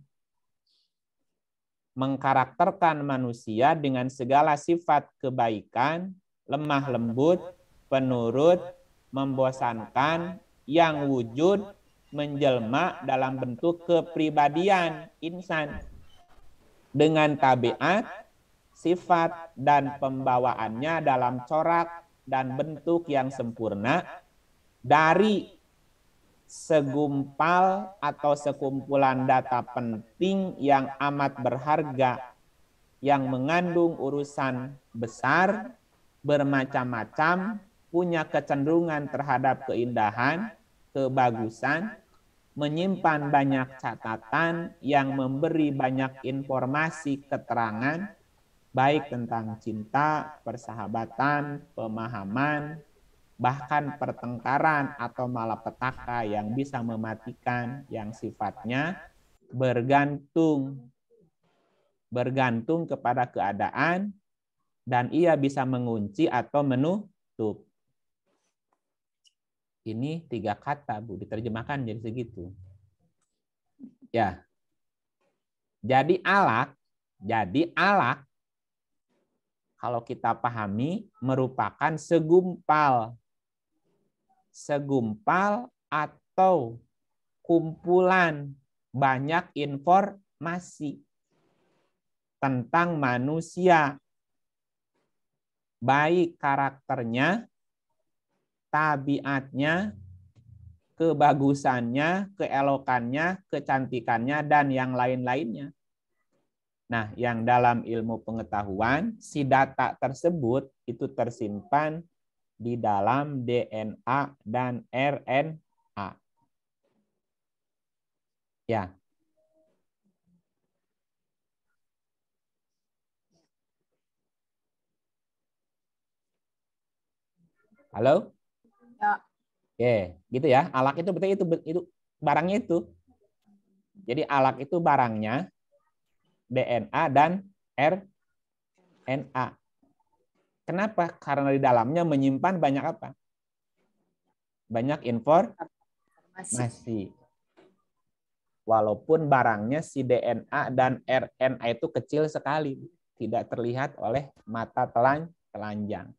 manusia dengan segala sifat kebaikan, lemah lembut, penurut, membosankan, yang wujud, menjelma dalam bentuk kepribadian insan. Dengan tabiat, sifat, dan pembawaannya dalam corak dan bentuk yang sempurna, dari segumpal atau sekumpulan data penting yang amat berharga, yang mengandung urusan besar, bermacam-macam, punya kecenderungan terhadap keindahan, kebagusan, menyimpan banyak catatan yang memberi banyak informasi keterangan, baik tentang cinta, persahabatan, pemahaman, bahkan pertengkaran atau malapetaka yang bisa mematikan, yang sifatnya bergantung kepada keadaan, dan ia bisa mengunci atau menutup. Ini 3 kata, Bu, diterjemahkan jadi segitu. Ya. Jadi alaq kalau kita pahami merupakan segumpal atau kumpulan banyak informasi tentang manusia, baik karakternya, tabiatnya, kebagusannya, keelokannya, kecantikannya, dan yang lain-lainnya. Nah, yang dalam ilmu pengetahuan, si data tersebut itu tersimpan di dalam DNA dan RNA. Ya. Halo? Ya. Oke, gitu ya. Alaq itu berarti itu barangnya itu. Jadi alaq itu barangnya, DNA dan RNA. Kenapa? Karena di dalamnya menyimpan banyak apa? Banyak informasi. Walaupun barangnya si DNA dan RNA itu kecil sekali, tidak terlihat oleh mata telanjang.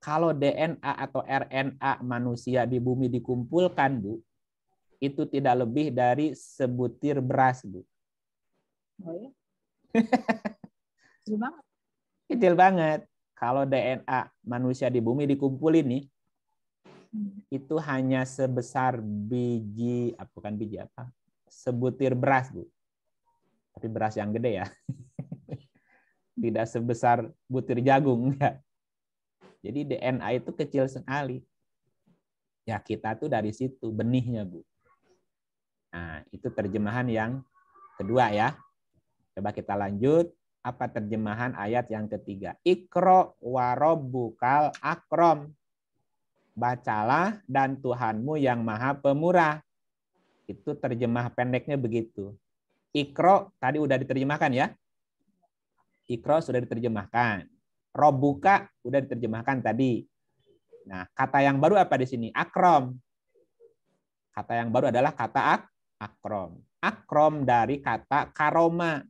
Kalau DNA atau RNA manusia di bumi dikumpulkan, Bu, itu tidak lebih dari sebutir beras, Bu. Oh ya? Kecil banget. Kecil banget. Kalau DNA manusia di bumi dikumpulin nih, itu hanya sebesar sebutir beras, Bu. Tapi beras yang gede ya. Tidak sebesar butir jagung, ya. Jadi DNA itu kecil sekali. Ya, kita tuh dari situ benihnya, Bu. Nah, itu terjemahan yang kedua ya. Coba kita lanjut. Apa terjemahan ayat yang ketiga? Iqra wa rabbukal akram. Bacalah dan Tuhanmu yang Maha Pemurah. Itu terjemah pendeknya begitu. Iqra tadi udah diterjemahkan ya. Iqra sudah diterjemahkan. Rabbuka udah diterjemahkan tadi. Nah, kata yang baru apa di sini? Akram. Kata yang baru adalah kata akram. Akram dari kata karoma.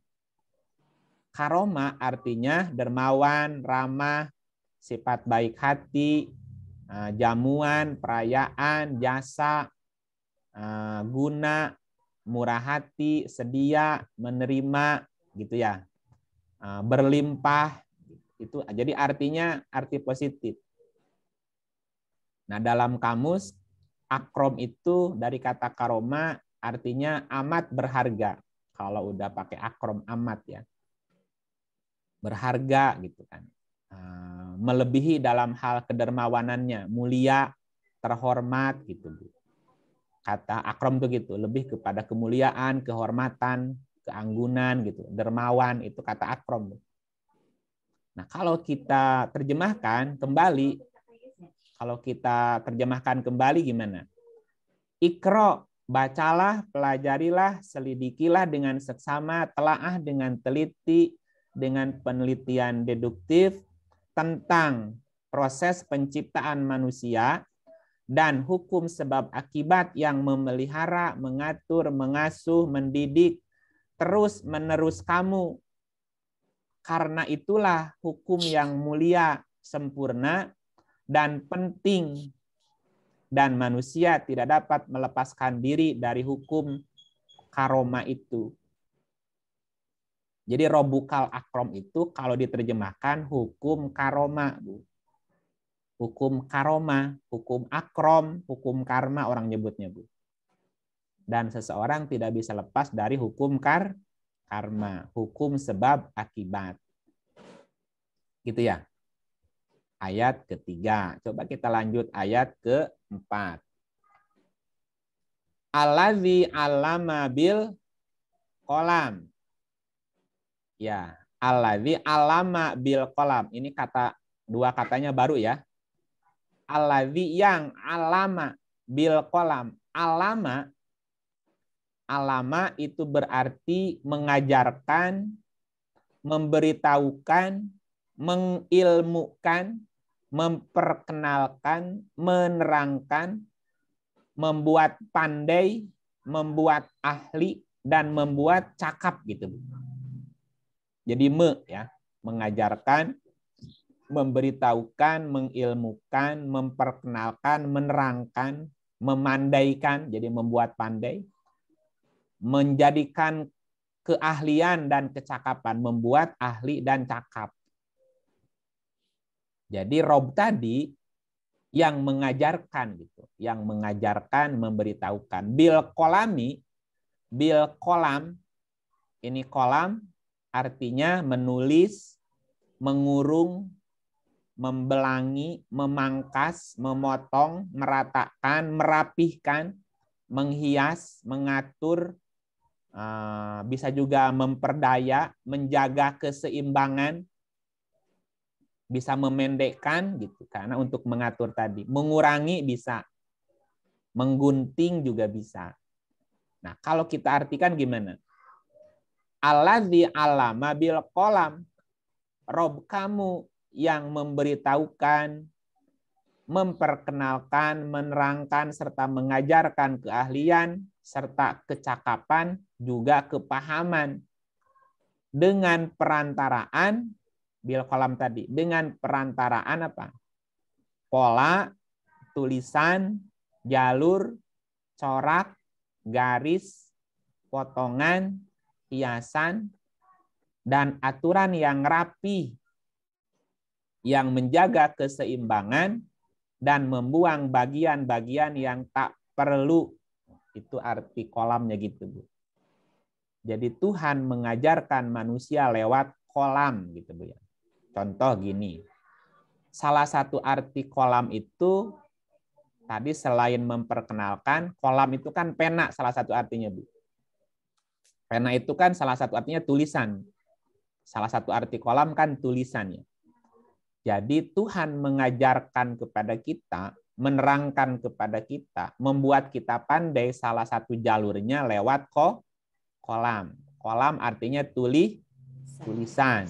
Karoma artinya dermawan, ramah, sifat baik hati, jamuan, perayaan, jasa, guna, murah hati, sedia, menerima, gitu ya. Berlimpah. Itu jadi artinya arti positif. Nah, dalam kamus akrom itu dari kata karoma artinya amat berharga. Kalau udah pakai akrom amat ya. Berharga gitu kan. Melebihi dalam hal kedermawanannya, mulia, terhormat gitu, Bu. Kata akrom itu gitu, lebih kepada kemuliaan, kehormatan, keanggunan gitu. Dermawan itu kata akrom. Nah, kalau kita terjemahkan kembali, gimana? Ikro, bacalah, pelajarilah, selidikilah dengan seksama, telaah dengan teliti, dengan penelitian deduktif tentang proses penciptaan manusia dan hukum sebab akibat yang memelihara, mengatur, mengasuh, mendidik terus-menerus kamu. Karena itulah hukum yang mulia, sempurna, dan penting. Dan manusia tidak dapat melepaskan diri dari hukum karoma itu. Jadi robukal akrom itu kalau diterjemahkan hukum karoma, Bu. Hukum karoma, hukum akrom, hukum karma orang nyebutnya, Bu. Dan seseorang tidak bisa lepas dari hukum karma, hukum sebab akibat. Gitu ya. Ayat ketiga. Coba kita lanjut ayat keempat. Allazi 'allama bil qalam. Ya, allazi 'allama bil qalam. Ini dua katanya baru ya. Allazi yang 'allama bil qalam. Alama itu berarti mengajarkan, memberitahukan, mengilmukan, memperkenalkan, menerangkan, membuat pandai, membuat ahli, dan membuat cakap gitu. Jadi mengajarkan, memberitahukan, mengilmukan, memperkenalkan, menerangkan, memandaikan, jadi membuat pandai, menjadikan keahlian dan kecakapan, membuat ahli dan cakap. Jadi Rob tadi yang mengajarkan gitu, yang mengajarkan, memberitahukan. Bil kolam, ini kolam artinya menulis, mengurung, membelangi, memangkas, memotong, meratakan, merapihkan, menghias, mengatur, bisa juga memperdaya, menjaga keseimbangan, bisa memendekkan gitu karena untuk mengatur tadi, mengurangi bisa, menggunting juga bisa. Nah, kalau kita artikan gimana? Allazi 'allama bil qalam. Rob kamu yang memberitahukan, memperkenalkan, menerangkan serta mengajarkan keahlian serta kecakapan juga kepahaman dengan perantaraan bil qalam tadi, dengan perantaraan apa? Pola, tulisan, jalur, corak, garis, potongan, hiasan, dan aturan yang rapi yang menjaga keseimbangan dan membuang bagian-bagian yang tak perlu. Itu arti kolamnya gitu, Bu. Jadi Tuhan mengajarkan manusia lewat kolam gitu, Bu ya. Contoh gini. Salah satu arti kolam itu tadi selain memperkenalkan, kolam itu kan pena salah satu artinya, Bu. Pena itu kan salah satu artinya tulisan. Salah satu arti kolam kan tulisannya. Jadi Tuhan mengajarkan kepada kita, menerangkan kepada kita, membuat kita pandai salah satu jalurnya lewat kolam. Kolam artinya tulisan.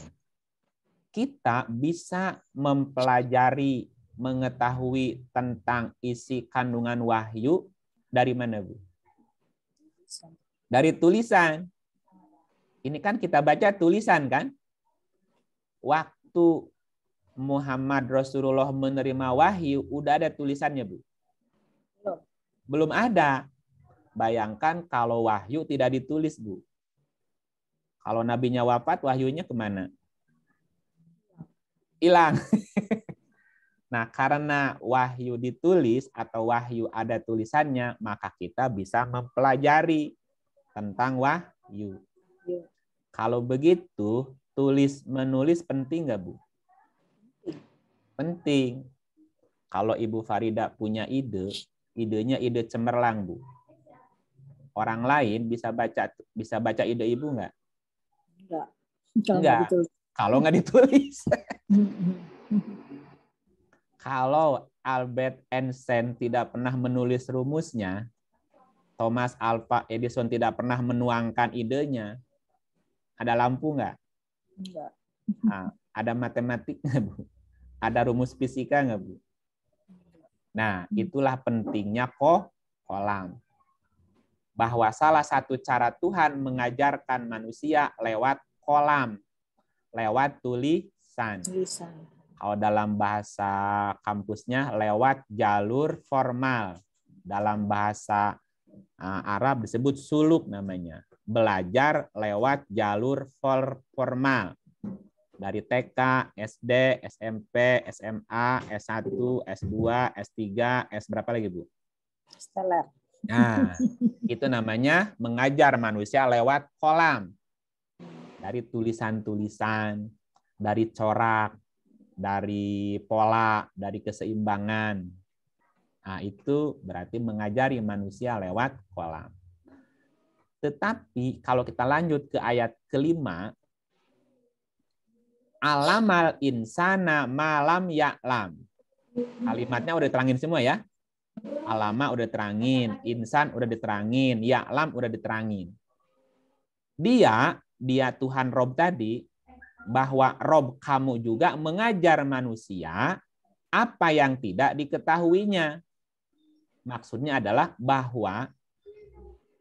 Kita bisa mempelajari, mengetahui tentang isi kandungan wahyu dari mana, Bu? Dari tulisan. Ini kan kita baca tulisan kan? Waktu Muhammad Rasulullah menerima wahyu, udah ada tulisannya, Bu? Belum ada. Bayangkan kalau wahyu tidak ditulis, Bu. Kalau nabinya wafat, wahyunya kemana? hilang. Nah, karena wahyu ditulis atau wahyu ada tulisannya, maka kita bisa mempelajari tentang wahyu. Kalau begitu, tulis-menulis penting nggak, Bu? Penting. Kalau Ibu Farida punya ide, idenya ide cemerlang, Bu. Orang lain bisa baca ide Ibu nggak? Enggak. Kalau nggak ditulis. Kalau Albert Einstein tidak pernah menulis rumusnya, Thomas Alva Edison tidak pernah menuangkan idenya, ada lampu nggak? Enggak. Nah, ada matematik nggak, Bu? Ada rumus fisika nggak, Bu? Nah, itulah pentingnya kolam. Bahwa salah satu cara Tuhan mengajarkan manusia lewat kolam, lewat tulisan. Kalau dalam bahasa kampusnya lewat jalur formal. Dalam bahasa Arab disebut suluk namanya. Belajar lewat jalur formal. Dari TK, SD, SMP, SMA, S1, S2, S3, S berapa lagi, Bu? Steller. Nah, itu namanya mengajar manusia lewat kolam. Dari tulisan-tulisan, dari corak, dari pola, dari keseimbangan. Nah, itu berarti mengajari manusia lewat kolam. Tetapi kalau kita lanjut ke ayat kelima, alamal insana malam ya'lam. Kalimatnya udah terangin semua ya. Alama udah terangin, insan udah diterangin, ya'lam udah diterangin. Dia Tuhan Rob tadi, bahwa Rob kamu juga mengajar manusia apa yang tidak diketahuinya. Maksudnya adalah bahwa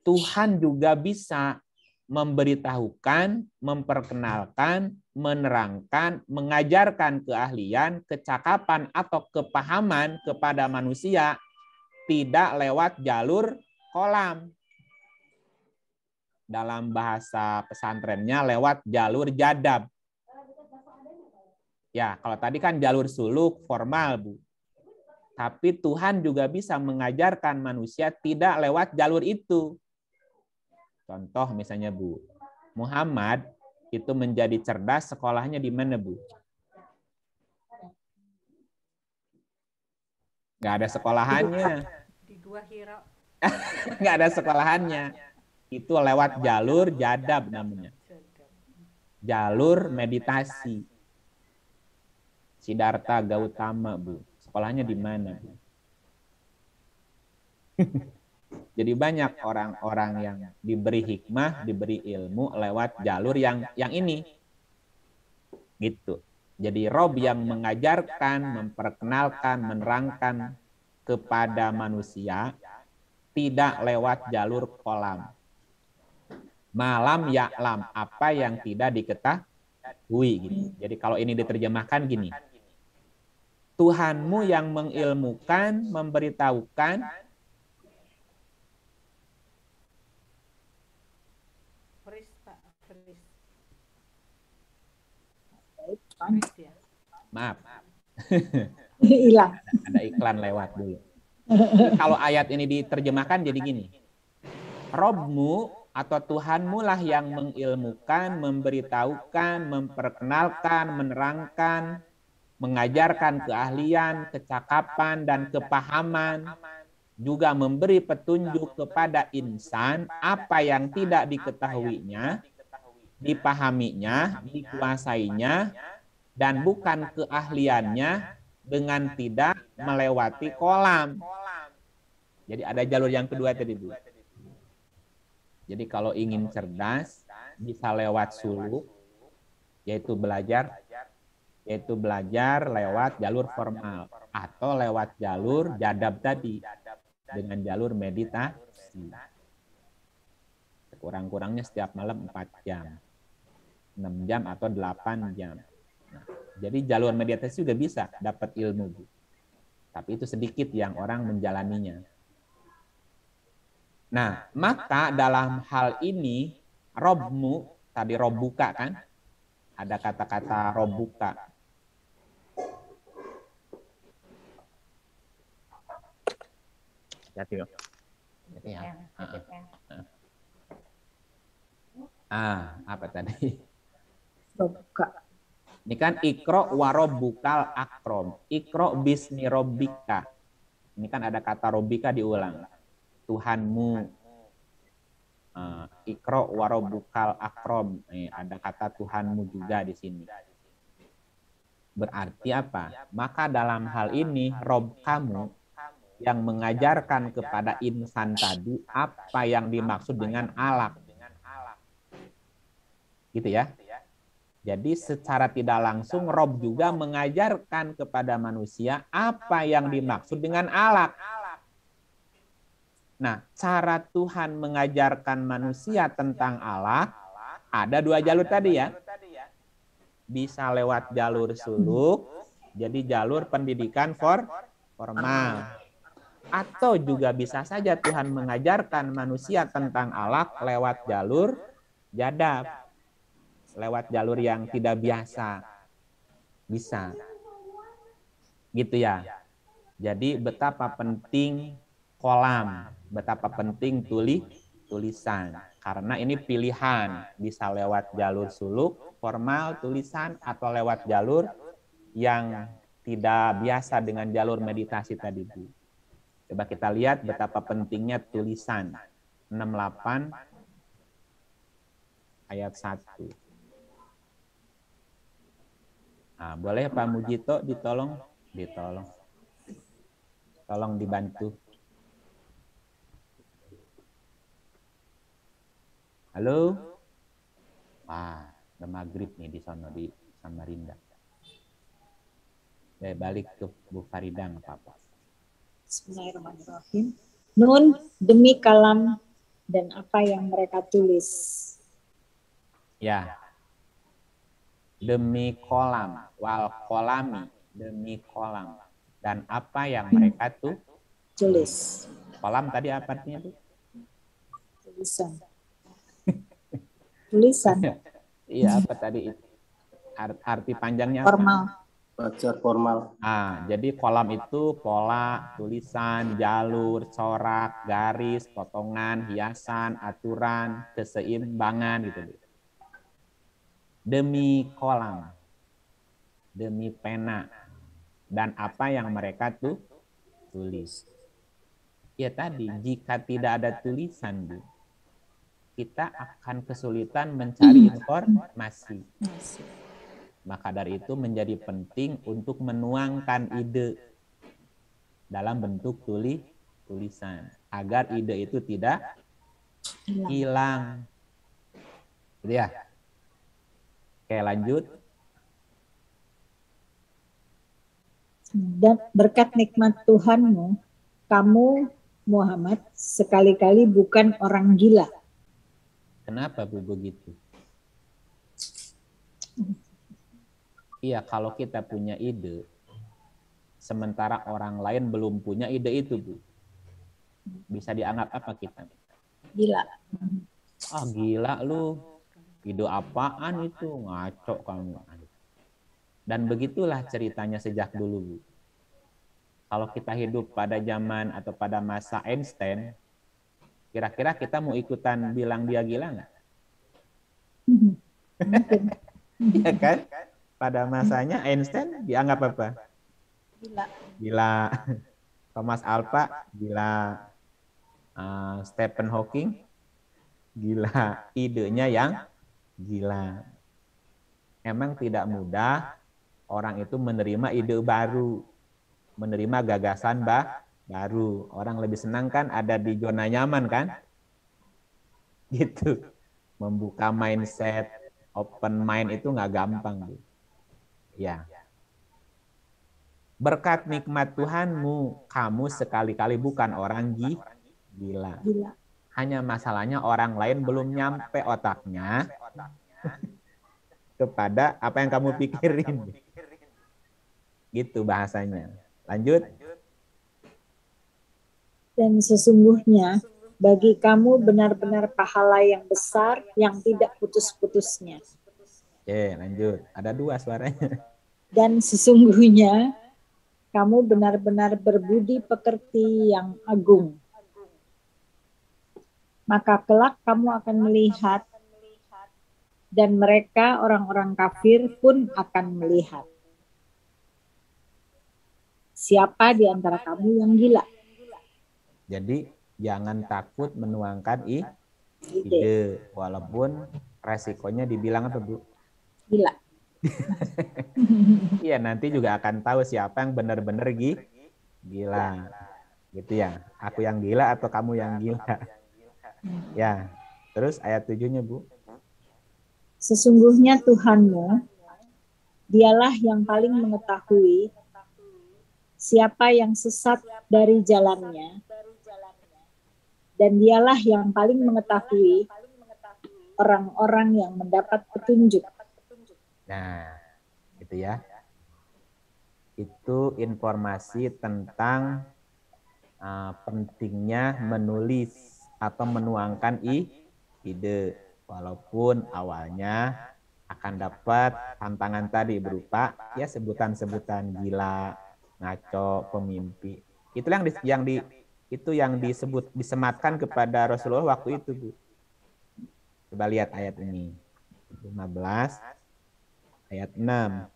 Tuhan juga bisa memberitahukan, memperkenalkan, menerangkan, mengajarkan keahlian, kecakapan, atau kepahaman kepada manusia tidak lewat jalur kolam. Dalam bahasa pesantrennya lewat jalur jadab. Ya, kalau tadi kan jalur suluk formal, Bu. Tapi Tuhan juga bisa mengajarkan manusia tidak lewat jalur itu. Contoh misalnya, Bu, Muhammad itu menjadi cerdas sekolahnya di mana, Bu? Nggak ada sekolahannya. Di Gua Hira. Nggak ada sekolahannya. Itu lewat jalur jadab namanya. Jalur meditasi. Siddhartha Gautama, Bu. Sekolahnya di mana, Bu? Jadi banyak orang-orang yang diberi hikmah, diberi ilmu lewat jalur yang ini. Gitu. Jadi Rob yang mengajarkan, memperkenalkan, menerangkan kepada manusia tidak lewat jalur kolam. Malam ya'lam, apa yang tidak diketahui. Gitu. Jadi kalau ini diterjemahkan gini. Tuhanmu yang mengilmukan, memberitahukan, maaf. Hilang. Ada iklan lewat dulu. Jadi kalau ayat ini diterjemahkan jadi gini. Robmu atau Tuhanmu lah yang mengilmukan, memberitahukan, memperkenalkan, menerangkan, mengajarkan keahlian, kecakapan, dan kepahaman, juga memberi petunjuk kepada insan apa yang tidak diketahuinya, dipahaminya, dikuasainya, dan bukan keahliannya dengan tidak melewati kolam. Jadi ada jalur yang kedua tadi, Bu. Jadi kalau ingin cerdas, bisa lewat suluk, yaitu belajar lewat jalur formal atau lewat jalur jadab tadi dengan jalur meditasi. Kurang-kurangnya setiap malam 4 jam. 6 jam atau 8 jam. Nah, jadi jalur meditasi juga bisa dapat ilmu, Bu. Tapi itu sedikit yang orang menjalaninya. Nah, maka dalam hal ini Robmu, tadi Robuka kan? Ada kata-kata Robuka. Hati-hati ya. Hati ya. Apa tadi? Buka. Ini kan ikro warobukal akrom. Ikro bismi robbika. Ini kan ada kata robbika diulang. Tuhanmu. Ikro warobukal akrom. Ada kata Tuhanmu juga di sini. Berarti apa? Maka dalam hal ini Rob kamu yang mengajarkan kepada insan tadi apa yang dimaksud dengan alaq. Gitu ya. Jadi secara tidak langsung Rob juga mengajarkan kepada manusia apa yang dimaksud dengan alaq. Nah, cara Tuhan mengajarkan manusia tentang alaq ada dua jalur tadi ya. Bisa lewat jalur suluk, jadi jalur pendidikan formal. Atau juga bisa saja Tuhan mengajarkan manusia tentang alaq lewat jalur jadab. Lewat jalur yang tidak biasa. Bisa. Gitu ya. Jadi betapa penting kolam, betapa penting tulisan. Karena ini pilihan, bisa lewat jalur suluk, formal, tulisan, atau lewat jalur yang tidak biasa dengan jalur meditasi tadi. Coba kita lihat betapa pentingnya tulisan. 68 ayat 1. Nah, boleh Pak Mujito ditolong? Tolong dibantu. Halo? Wah, udah maghrib nih di sono di Samarinda. Balik ke Bu Farida nggak apa-apa. Bismillahirrahmanirrahim. Nun demi kalam dan apa yang mereka tulis. Ya. Demi kolam, wal kolami, demi kolam. Dan apa yang mereka tuh Tulis. Kolam tadi apa artinya tuh? Tulisan. Tulisan. Iya, apa tadi? Arti panjangnya apa? Formal. Belajar formal. Jadi kolam itu pola, tulisan, jalur, corak, garis, potongan, hiasan, aturan, keseimbangan gitu. Demi kolam, demi pena, dan apa yang mereka tuh tulis. Ya tadi, jika tidak ada tulisan, Bu, kita akan kesulitan mencari informasi. Maka dari itu menjadi penting untuk menuangkan ide dalam bentuk tulisan, agar ide itu tidak hilang. Gitu ya. Oke, lanjut. Dan berkat nikmat Tuhanmu, kamu Muhammad sekali-kali bukan orang gila. Kenapa Bu begitu? Iya, kalau kita punya ide, sementara orang lain belum punya ide itu, Bu, bisa dianggap apa kita? Gila. Gila lu. Ide apaan itu? Ngaco kamu. Dan begitulah ceritanya sejak dulu, Bu. Kalau kita hidup pada zaman atau pada masa Einstein, kira-kira kita mau ikutan bilang dia gila nggak? Iya kan? Pada masanya Einstein dianggap apa? Gila. Thomas Alva gila. Stephen Hawking gila. Idenya yang gila. Emang tidak mudah orang itu menerima ide baru, menerima gagasan baru. Orang lebih senang kan ada di zona nyaman kan? Gitu. Membuka mindset, open mind itu nggak gampang, Bu. Ya. Berkat nikmat Tuhanmu, kamu sekali-kali bukan orang gila. Hanya masalahnya orang lain belum nyampe otaknya kepada apa yang kamu pikirin. Gitu bahasanya. Lanjut. Dan sesungguhnya bagi kamu benar-benar pahala yang besar yang tidak putus-putusnya. Oke, lanjut. Ada dua suaranya. Dan sesungguhnya kamu benar-benar berbudi pekerti yang agung. maka kelak kamu akan melihat dan mereka orang-orang kafir pun akan melihat. Siapa di antara kamu yang gila? Jadi jangan takut menuangkan Ide. ide, walaupun resikonya dibilang apa, Bu? Gila. Iya, nanti juga akan tahu siapa yang benar-benar gila. Gitu ya. Aku yang gila atau kamu yang gila? Ya. Terus ayat 7-nya, Bu. Sesungguhnya Tuhanmu, dialah yang paling mengetahui siapa yang sesat dari jalannya, dan dialah yang paling mengetahui orang-orang yang mendapat petunjuk. Nah, gitu ya. Itu informasi tentang pentingnya menulis atau menuangkan ide. Walaupun awalnya akan dapat tantangan tadi berupa ya sebutan-sebutan gila, ngaco, pemimpi. Itulah yang disebut disematkan kepada Rasulullah waktu itu, Bu. Coba lihat ayat ini. 15 ayat 6.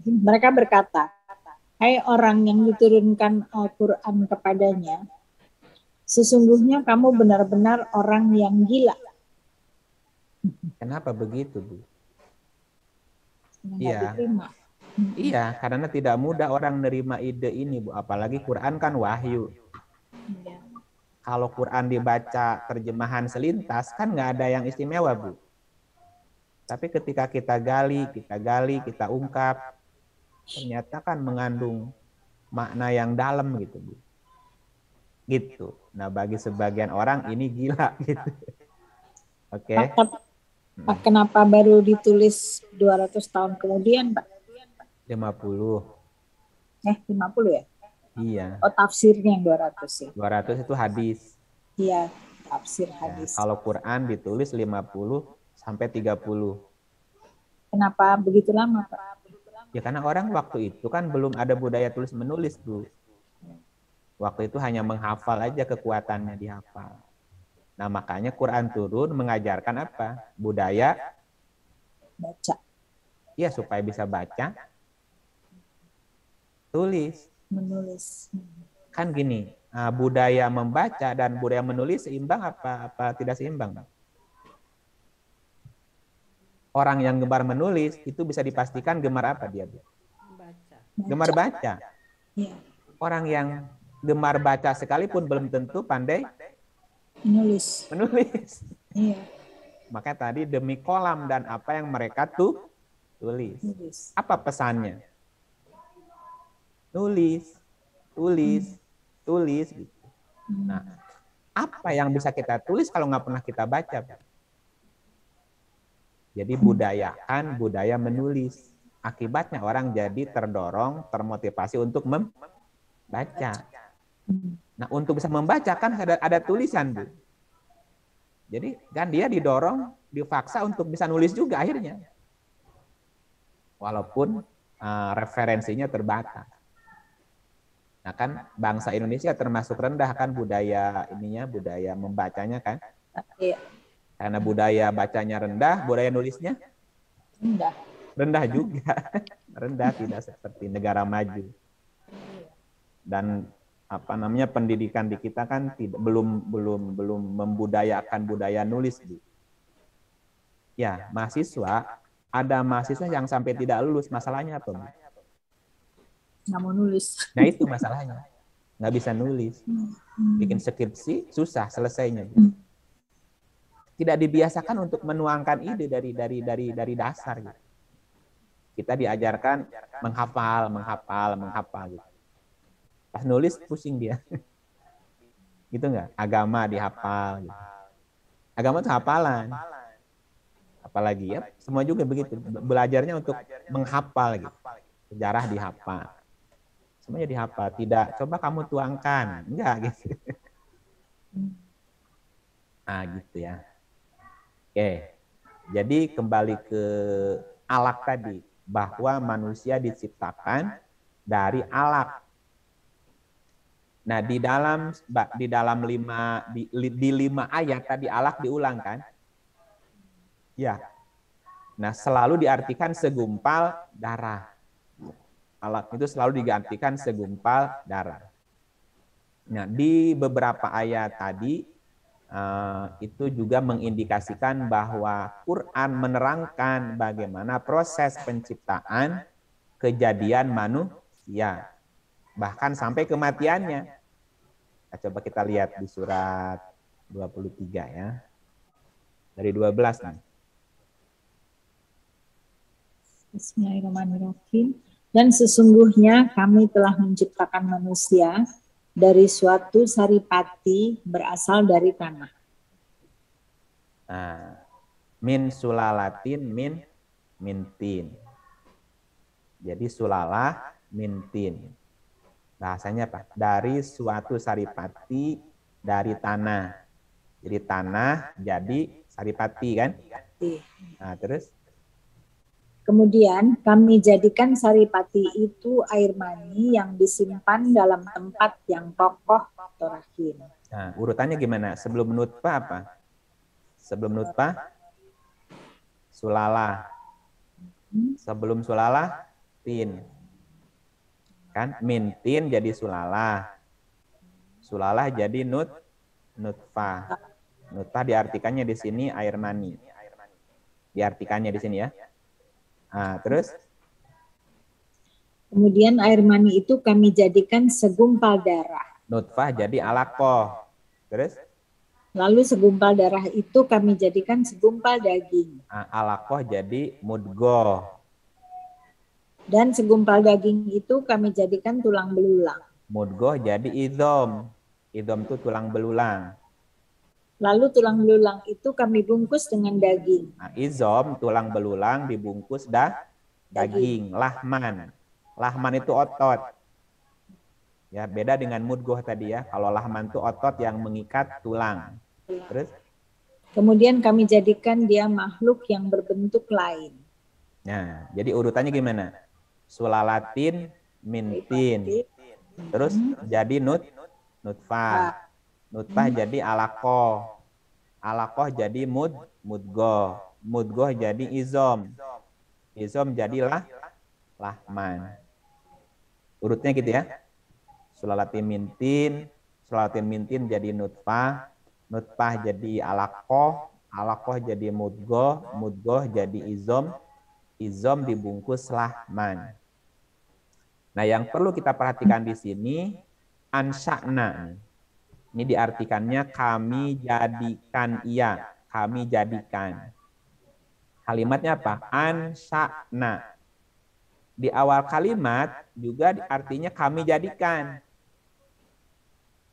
Mereka berkata, hai orang yang diturunkan Al-Quran kepadanya, sesungguhnya kamu benar-benar orang yang gila. Kenapa begitu, Bu? Nggak Iya. diterima. Iya, karena tidak mudah orang nerima ide ini, Bu. Apalagi Quran kan wahyu. Iya. Kalau Quran dibaca terjemahan selintas, kan nggak ada yang istimewa, Bu. Tapi ketika kita gali, kita ungkap, ternyata kan mengandung makna yang dalam gitu, Bu. Gitu. Nah, bagi sebagian orang ini gila gitu. Oke. Pak, kenapa baru ditulis 200 tahun kemudian, Pak? 50. 50 ya? Iya. Oh, tafsirnya yang 200 ya? 200 itu hadis. Iya, tafsir Ya, hadis. kalau Quran ditulis 50 sampai 30. Kenapa begitu lama, Pak? Ya karena orang waktu itu kan belum ada budaya tulis menulis, Bu. Waktu itu hanya menghafal aja, kekuatannya dihafal. Nah, makanya Quran turun mengajarkan apa? Budaya Baca, ya supaya bisa baca, tulis. menulis. Kan gini, budaya membaca dan budaya menulis seimbang apa tidak seimbang? Orang yang gemar menulis itu bisa dipastikan gemar apa dia, Bu? Gemar baca. Ya, Orang yang gemar baca sekalipun belum tentu pandai menulis. menulis. Iya, Makanya tadi demi kolam dan apa yang mereka tulis. menulis. Apa pesannya? Tulis, tulis, tulis. Gitu. Nah, apa yang bisa kita tulis kalau nggak pernah kita baca? Jadi budayakan budaya menulis. Akibatnya orang jadi terdorong, termotivasi untuk membaca. Nah, untuk bisa membaca kan ada tulisan, Bu. Jadi kan dia didorong, dipaksa untuk bisa nulis juga akhirnya. Walaupun referensinya terbatas. Nah kan bangsa Indonesia termasuk rendah kan budaya membacanya kan. Iya, Karena budaya bacanya rendah, budaya nulisnya rendah. rendah juga. Rendah, tidak seperti negara maju. Dan pendidikan di kita kan belum membudayakan budaya nulis, Bu. Ya, ada mahasiswa yang sampai tidak lulus, masalahnya apa, Bu? Nggak mau nulis. Nah itu masalahnya, nggak bisa nulis. Bikin skripsi susah selesainya, Bu. Tidak dibiasakan untuk menuangkan ide dari dasar, gitu. Kita diajarkan menghafal gitu. Pas nulis pusing dia. Gitu nggak? Agama dihafal gitu. Agama itu hafalan. Apalagi ya, semua juga begitu. Belajarnya untuk menghafal gitu. Sejarah dihafal. Semuanya dihafal. Tidak, coba kamu tuangkan. Enggak gitu. Nah gitu ya. Oke. Jadi kembali ke alaq tadi. Bahwa manusia diciptakan dari alaq. Nah, di dalam 5 ayat tadi alaq diulang kan? Ya. Nah, selalu diartikan segumpal darah. Alaq itu selalu diartikan segumpal darah. Nah, di beberapa ayat tadi itu juga mengindikasikan bahwa Quran menerangkan bagaimana proses penciptaan kejadian manusia, bahkan sampai kematiannya. Nah, coba kita lihat di surat 23 ya. Dari 12 nih. Bismillahirrahmanirrahim. Dan sesungguhnya kami telah menciptakan manusia dari suatu saripati berasal dari tanah. Nah, min sulalatin mintin. Jadi sulalah mintin. Bahasanya apa? Dari suatu saripati dari tanah. Jadi tanah jadi saripati kan? Nah, terus? Kemudian kami jadikan saripati itu air mani yang disimpan dalam tempat yang kokoh atau rahim. Nah, urutannya gimana? Sebelum nutfah apa? Sebelum nutfah sulalah. Sebelum sulalah tin. Kan mintin jadi sulalah. Sulalah jadi nutfah. Nutfah diartikannya di sini air mani. Diartikannya di sini ya. Nah, terus? Kemudian air mani itu kami jadikan segumpal darah. Nutfah jadi alaqah. Terus? Lalu segumpal darah itu kami jadikan segumpal daging. Nah, alaqah jadi mudghah. Dan segumpal daging itu kami jadikan tulang belulang. Mudghah jadi idham. Idham itu tulang belulang. Lalu tulang belulang itu kami bungkus dengan daging. Nah, izom, tulang belulang dibungkus daging, lahman. Lahman itu otot. Ya, beda dengan mudghah tadi ya. Kalau lahman itu otot yang mengikat tulang. Terus? Kemudian kami jadikan dia makhluk yang berbentuk lain. Nah, jadi urutannya gimana? Sulalatin mintin. Terus jadi nutfah. Nutfah jadi alaqah. Alaqah jadi mudghah. Mudghah jadi izom. Izom jadilah lahman. Urutnya gitu ya. Sulalatin mintin jadi nutfah. Nutfah jadi alaqah. Alaqah jadi mudghah. Mudghah jadi izom. Izom dibungkus lahman. Nah, yang perlu kita perhatikan di sini ansa'na. Ini diartikannya kami jadikan ia, kami jadikan. Kalimatnya apa? Ansa'na. Di awal kalimat juga artinya kami jadikan.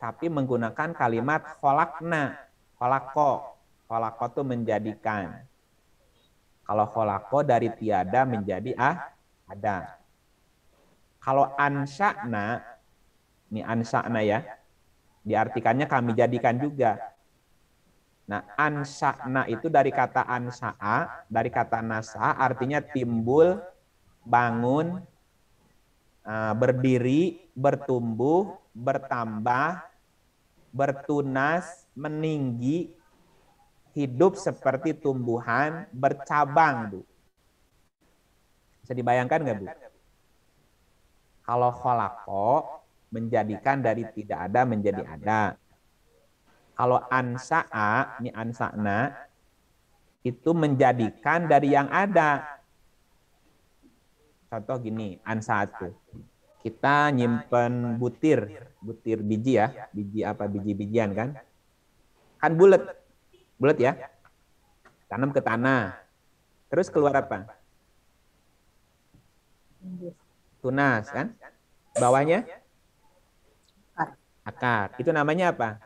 Tapi menggunakan kalimat kholakna. Kholako. Kholako itu menjadikan. Kalau kholako dari tiada menjadi ada. Kalau ansa'na, ini ansa'na ya. Diartikannya kami jadikan juga. Nah, ansa'na itu dari kata ansa'a, dari kata nasa, artinya timbul, bangun, berdiri, bertumbuh, bertambah, bertunas, meninggi, hidup seperti tumbuhan, bercabang, Bu. Bisa dibayangkan nggak, Bu? Kalau kholako, menjadikan dari tidak ada menjadi ada. Kalau ansa'a, ini ansa'na, itu menjadikan dari yang ada. Contoh gini, ansa'atu. Kita nyimpen butir biji ya, biji-bijian kan? Kan bulat ya. Tanam ke tanah. Terus keluar apa? Tunas kan? Bawahnya? Akar. Itu namanya apa?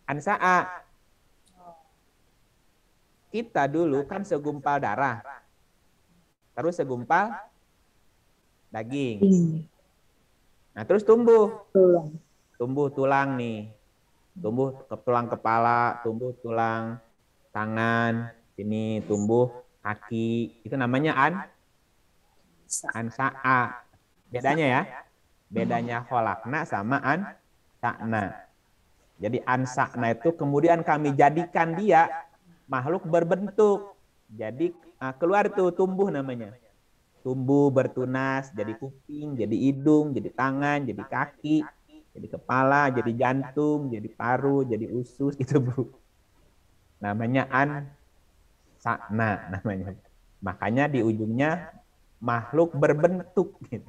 Ansa'a. Kita dulu kan segumpal darah. Terus segumpal daging. Nah, terus tumbuh. Tumbuh tulang nih. Tumbuh tulang kepala, tumbuh tulang tangan, sini tumbuh kaki. Itu namanya ansa'a. Bedanya ya. Bedanya kholakna sama ansa'na. Jadi ansa'na itu kemudian kami jadikan dia makhluk berbentuk. Jadi keluar tuh tumbuh namanya. Tumbuh bertunas, jadi kuping, jadi hidung, jadi tangan, jadi kaki, jadi kepala, jadi jantung, jadi paru, jadi usus gitu Bu. Namanya ansa'na namanya. Makanya di ujungnya makhluk berbentuk gitu.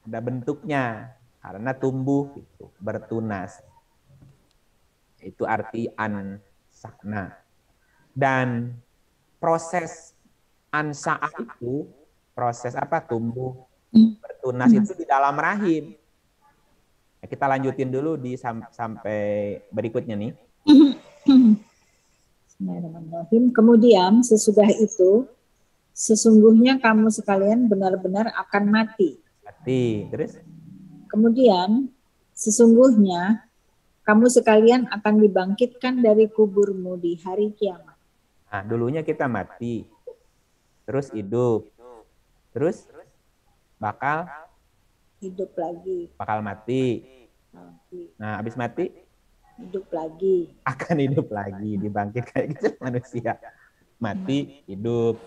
Ada bentuknya karena tumbuh gitu, bertunas. Itu arti ansa'na. Dan proses ansa'ah itu proses apa? Tumbuh bertunas itu di dalam rahim. Nah, kita lanjutin dulu di sampai berikutnya nih. Bismillahirrahmanirrahim. Kemudian sesudah itu sesungguhnya kamu sekalian benar-benar akan mati. Mati. Terus? Kemudian sesungguhnya kamu sekalian akan dibangkitkan dari kuburmu di hari kiamat. Nah, dulunya kita mati. Terus hidup. Terus bakal Hidup lagi. bakal mati. Nah, habis mati Hidup lagi. akan hidup lagi, dibangkit kayak gitu manusia. Mati, hidup.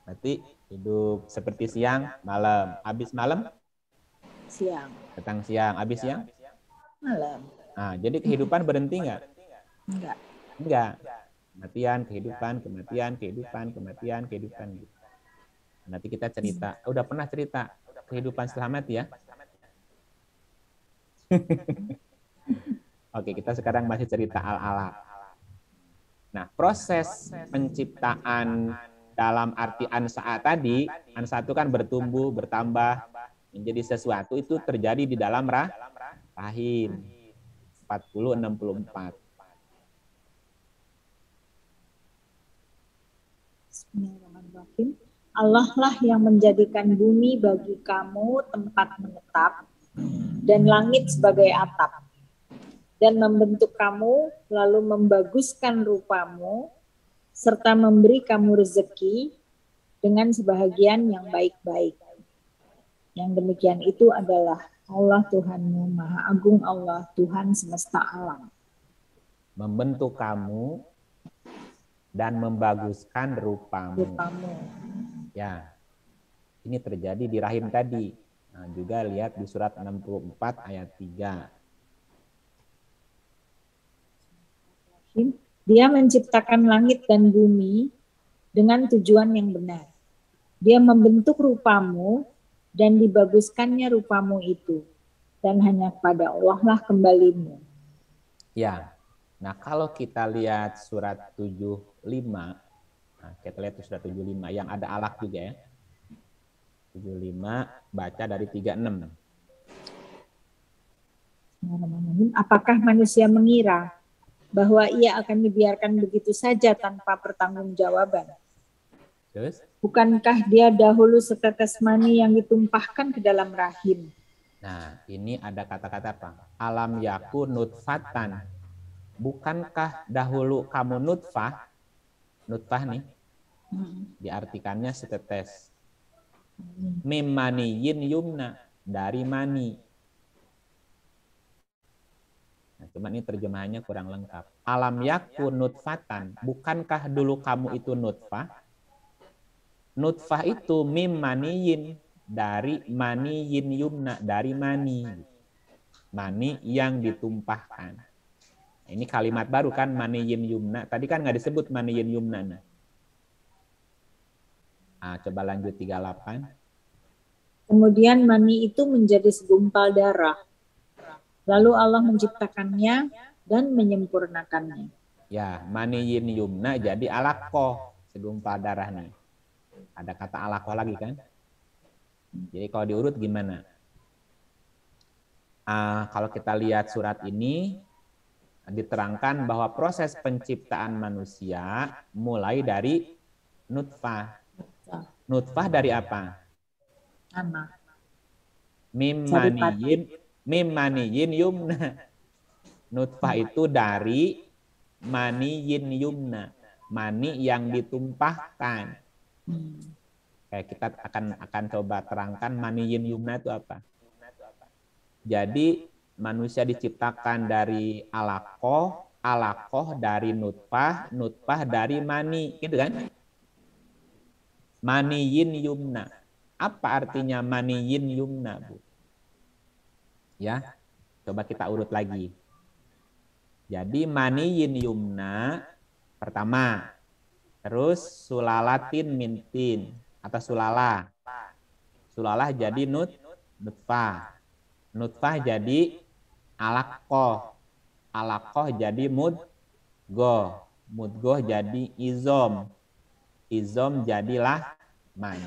Mati, hidup. Seperti siang, malam. Habis malam, Siang. datang siang. Habis siang, Malam. nah, jadi kehidupan berhenti nggak? Enggak. Enggak. Kematian, kehidupan, kematian, kehidupan, kematian, kehidupan. Nanti kita cerita. Udah pernah cerita kehidupan setelah mati ya? Oke, kita sekarang masih cerita al-alaq. Nah, proses penciptaan dalam arti ansa'ah tadi, ansa'ah itu kan bertumbuh, bertambah, menjadi sesuatu itu terjadi di dalam rahim. 40-64. Bismillahirrahmanirrahim. Allah lah yang menjadikan bumi bagi kamu tempat menetap dan langit sebagai atap, dan membentuk kamu lalu membaguskan rupamu serta memberi kamu rezeki dengan sebahagian yang baik-baik. Yang demikian itu adalah Allah Tuhanmu, Maha Agung Allah, Tuhan semesta alam. Membentuk kamu dan membaguskan rupamu. Ya, ini terjadi di rahim tadi. Nah, juga lihat di surat 64 ayat 3. Dia menciptakan langit dan bumi dengan tujuan yang benar. Dia membentuk rupamu dan dibaguskannya rupamu itu. Dan hanya kepada Allah lah kembalimu. Ya, nah kalau kita lihat surat 75, nah, kita lihat surat 75 yang ada alaq juga ya. 75 baca dari 36. Apakah manusia mengira bahwa ia akan dibiarkan begitu saja tanpa pertanggungjawaban? Terus? Bukankah dia dahulu setetes mani yang ditumpahkan ke dalam rahim? Nah, ini ada kata-kata apa? Alam yakun nutfatan. Bukankah dahulu kamu nutfah? Nutfah nih, diartikannya setetes. Mim maniyin yumna, dari mani. Nah, cuman ini terjemahannya kurang lengkap. Alam yakun nutfatan. Bukankah dulu kamu itu nutfah? Nutfah itu mim maniyin, dari maniyin yumna, dari mani. Mani yang ditumpahkan. Ini kalimat baru kan, maniyin yumna. Tadi kan nggak disebut maniyin yumna. Nah, coba lanjut 38. Kemudian mani itu menjadi segumpal darah. Lalu Allah menciptakannya dan menyempurnakannya. Ya, maniyin yumna jadi alaqoh, segumpal darah nih. Ada kata alaqoh lagi kan? Jadi kalau diurut gimana? Kalau kita lihat surat ini, diterangkan bahwa proses penciptaan manusia mulai dari nutfah. Nutfah dari apa? Anak. Mim maniyin yumna. Nutfah itu dari maniyin yumna. Mani yang ditumpahkan. Kayak kita akan coba terangkan maniyin yumna itu apa? Jadi manusia diciptakan dari alaqah, alaqah dari nutfah, nutfah dari mani, gitu kan? Maniyin yumna. Apa artinya maniyin yumna, Bu? Ya, coba kita urut lagi. Jadi maniyin yumna pertama, terus sulalatin mintin atau sulalah. Sulalah jadi nutfah. Nutfah jadi alaqah. Alaqah jadi mudghah. Mudghah jadi izom. Izom jadilah man.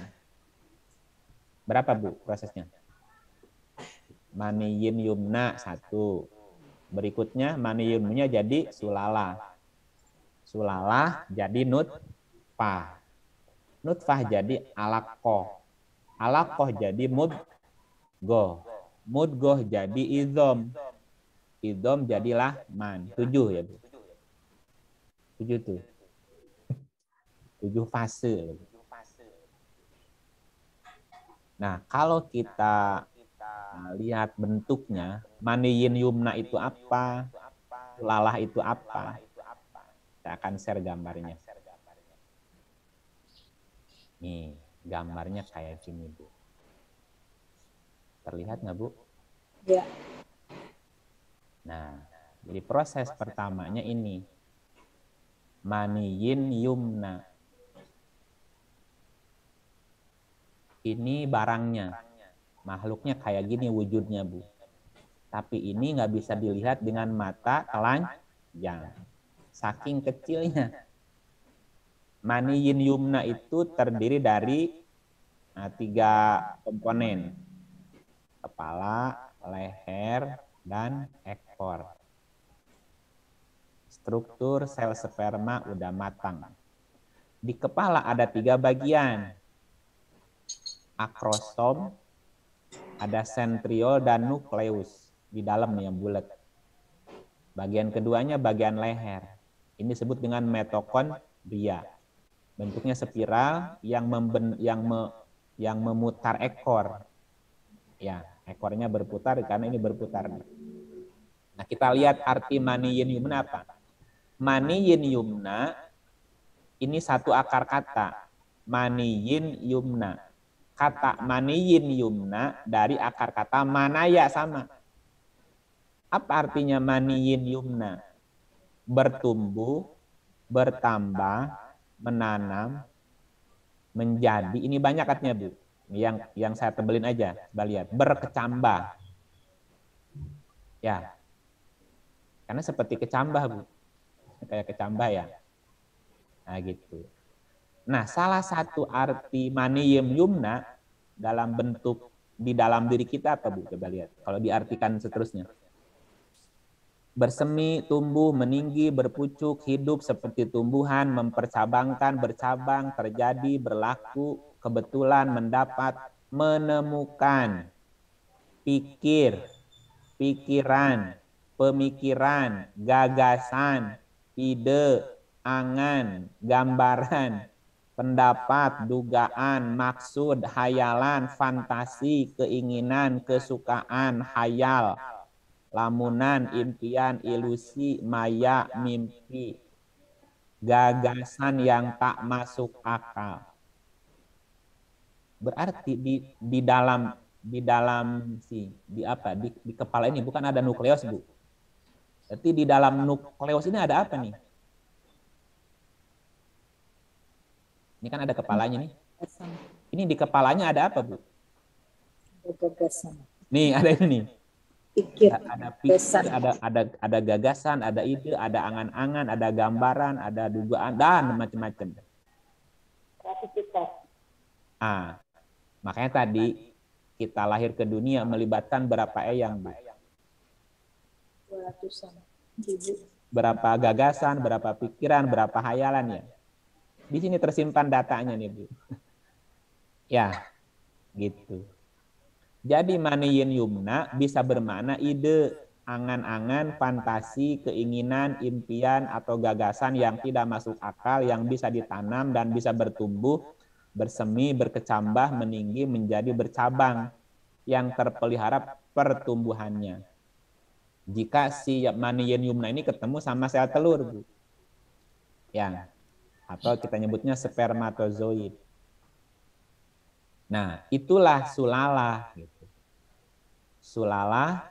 Berapa, Bu, prosesnya? Maniyin yumna 1. Berikutnya maniyin yumna jadi sulalah. Sulalah jadi nutfah. Nutfah jadi alaqah. Alaqah jadi mudghah. Mudghah jadi izom. Izom jadilah man. 7 ya, Bu. 7 tuh. 7 fase. Nah, kalau kita lihat bentuknya, maniyin yumna itu apa? Sulalah itu apa? Saya akan share gambarnya. Nih, gambarnya kayak gini, Bu. Terlihat nggak, Bu? Ya. Nah, jadi proses pertamanya ini. Maniyin yumna. Ini barangnya. Makhluknya kayak gini wujudnya, Bu. Tapi ini nggak bisa dilihat dengan mata telanjang. Saking kecilnya. Maniyin yumna itu terdiri dari 3 komponen. Kepala, leher, dan ekor. Struktur sel sperma udah matang. Di kepala ada 3 bagian. Akrosom, ada sentriol dan nukleus di dalam yang bulat. Bagian keduanya bagian leher. Ini disebut dengan mitokondria. Bentuknya spiral yang memutar ekor. Ya, ekornya berputar karena ini berputar. Nah, kita lihat arti maniyin yumna apa? Maniyin yumna ini satu akar kata. Maniyin yumna. Kata maniyin yumna dari akar kata manaya sama. Apa artinya maniyin yumna? Bertumbuh, bertambah, menanam, menjadi. Ini banyak katanya, Bu. Yang saya tebelin aja, coba lihat. Berkecambah. Ya. Karena seperti kecambah, Bu. Kayak kecambah ya. Nah, gitu. Nah, salah satu arti maniyin yumna dalam bentuk di dalam diri kita apa, Bu? Coba lihat. Kalau diartikan seterusnya. Bersemi, tumbuh, meninggi, berpucuk, hidup seperti tumbuhan, mempercabangkan, bercabang, terjadi, berlaku, kebetulan, mendapat, menemukan, pikir, pikiran, pemikiran, gagasan, ide, angan, gambaran, pendapat, dugaan, maksud, hayalan, fantasi, keinginan, kesukaan, hayal, lamunan, impian, ilusi, maya, mimpi, gagasan yang tak masuk akal. Berarti di dalam di kepala ini bukan ada nukleus, Bu. Berarti di dalam nukleus ini ada apa nih? Ini kan ada kepalanya nih. Ini di kepalanya ada apa, Bu? Gagasan. Nih, ada ini nih. Pikir. Ada pikir, ada gagasan, ada ide, ada angan-angan, ada gambaran, ada dugaan, dan macam-macam. Makanya tadi kita lahir ke dunia melibatkan berapa eyang, Bu? 200-an ribu. Berapa gagasan, berapa pikiran, berapa hayalan ya? Di sini tersimpan datanya nih, Bu. Ya, gitu. Jadi maniyin yumna bisa bermakna ide, angan-angan, fantasi, keinginan, impian, atau gagasan yang tidak masuk akal, yang bisa ditanam dan bisa bertumbuh, bersemi, berkecambah, meninggi, menjadi bercabang, yang terpelihara pertumbuhannya. Jika si maniyin yumna ini ketemu sama sel telur, Bu. Ya. Atau kita nyebutnya spermatozoid. Nah, itulah sulalah gitu. Sulalah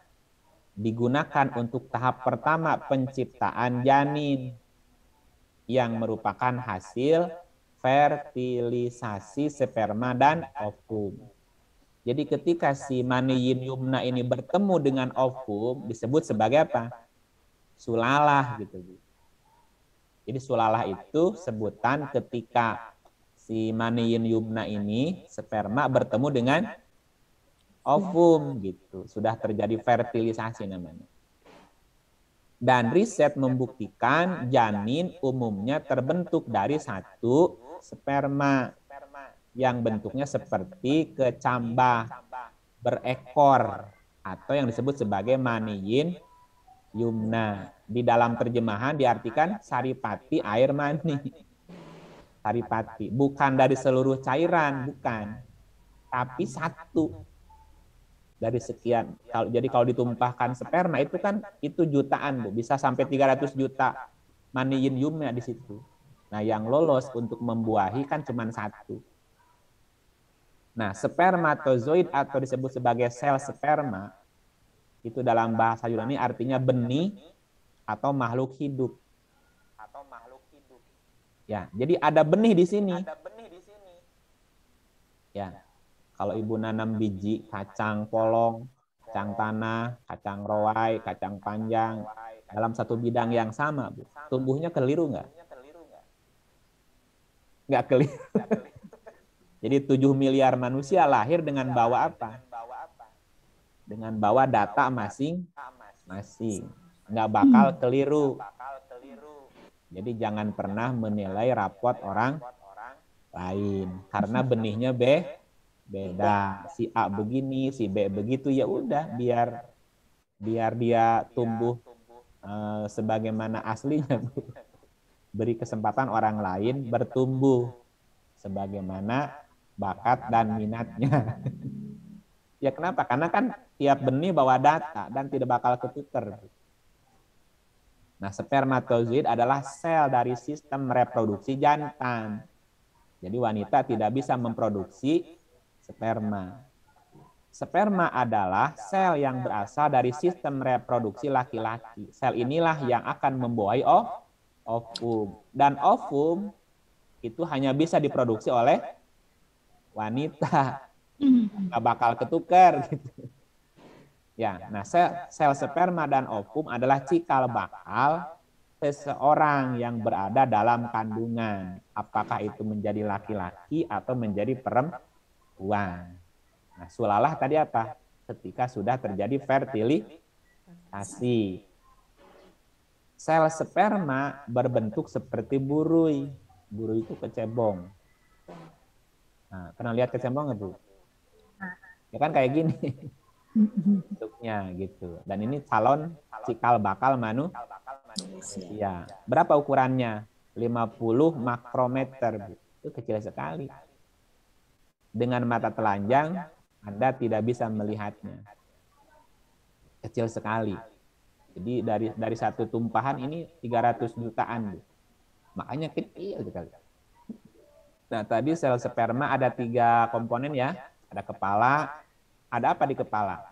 digunakan untuk tahap pertama penciptaan janin yang merupakan hasil fertilisasi sperma dan ovum. Jadi ketika si maniyin yumna ini bertemu dengan ovum disebut sebagai apa? Sulalah gitu. Jadi sulalah itu sebutan ketika si maniyin yumna ini sperma bertemu dengan ovum gitu. Sudah terjadi fertilisasi namanya. Dan riset membuktikan janin umumnya terbentuk dari satu sperma yang bentuknya seperti kecambah berekor atau yang disebut sebagai maniyin yumna. Di dalam terjemahan diartikan saripati air mani. Saripati, bukan dari seluruh cairan, bukan. Tapi satu dari sekian. Jadi kalau ditumpahkan sperma itu kan itu jutaan, Bu. Bisa sampai 300 juta maniyin yumna di situ. Nah, yang lolos untuk membuahi kan cuma satu. Nah, spermatozoid atau disebut sebagai sel sperma itu dalam bahasa Yunani artinya benih atau makhluk hidup. Ya, jadi ada benih di sini. Ya, kalau ibu nanam biji kacang polong, kacang tanah, kacang roai, kacang panjang dalam satu bidang yang sama, Bu, tumbuhnya keliru nggak? Nggak keliru. Jadi 7 miliar manusia lahir dengan bawa apa? Dengan bawa data masing-masing. Nggak bakal keliru. Jadi jangan pernah menilai rapot orang lain. Karena benihnya beda. Si A begini, si B begitu, ya udah biar dia tumbuh sebagaimana aslinya. Beri kesempatan orang lain bertumbuh sebagaimana bakat dan minatnya. Ya kenapa? Karena kan tiap benih bawa data dan tidak bakal ketukar. Nah, spermatozoid adalah sel dari sistem reproduksi jantan. Jadi wanita tidak bisa memproduksi sperma. Sperma adalah sel yang berasal dari sistem reproduksi laki-laki. Sel inilah yang akan membuahi ovum. Dan ovum itu hanya bisa diproduksi oleh wanita. Nggak bakal ketukar gitu. Ya, nah sel sperma dan ovum adalah cikal bakal seseorang yang berada dalam kandungan. Apakah itu menjadi laki-laki atau menjadi perempuan. Nah, sulalah tadi apa? Ketika sudah terjadi fertilisasi. Sel sperma berbentuk seperti burui. Burui itu kecebong. Nah, pernah lihat kecebong nggak, Bu? Ya kan kayak gini. Bentuknya gitu. Dan ini calon cikal bakal manusia. Berapa ukurannya? 50 makrometer. Itu kecil sekali. Dengan mata telanjang, Anda tidak bisa melihatnya. Kecil sekali. Jadi dari satu tumpahan ini 300 jutaan. Makanya kecil sekali. Nah, tadi sel sperma ada 3 komponen ya. Ada kepala. Ada apa di kepala?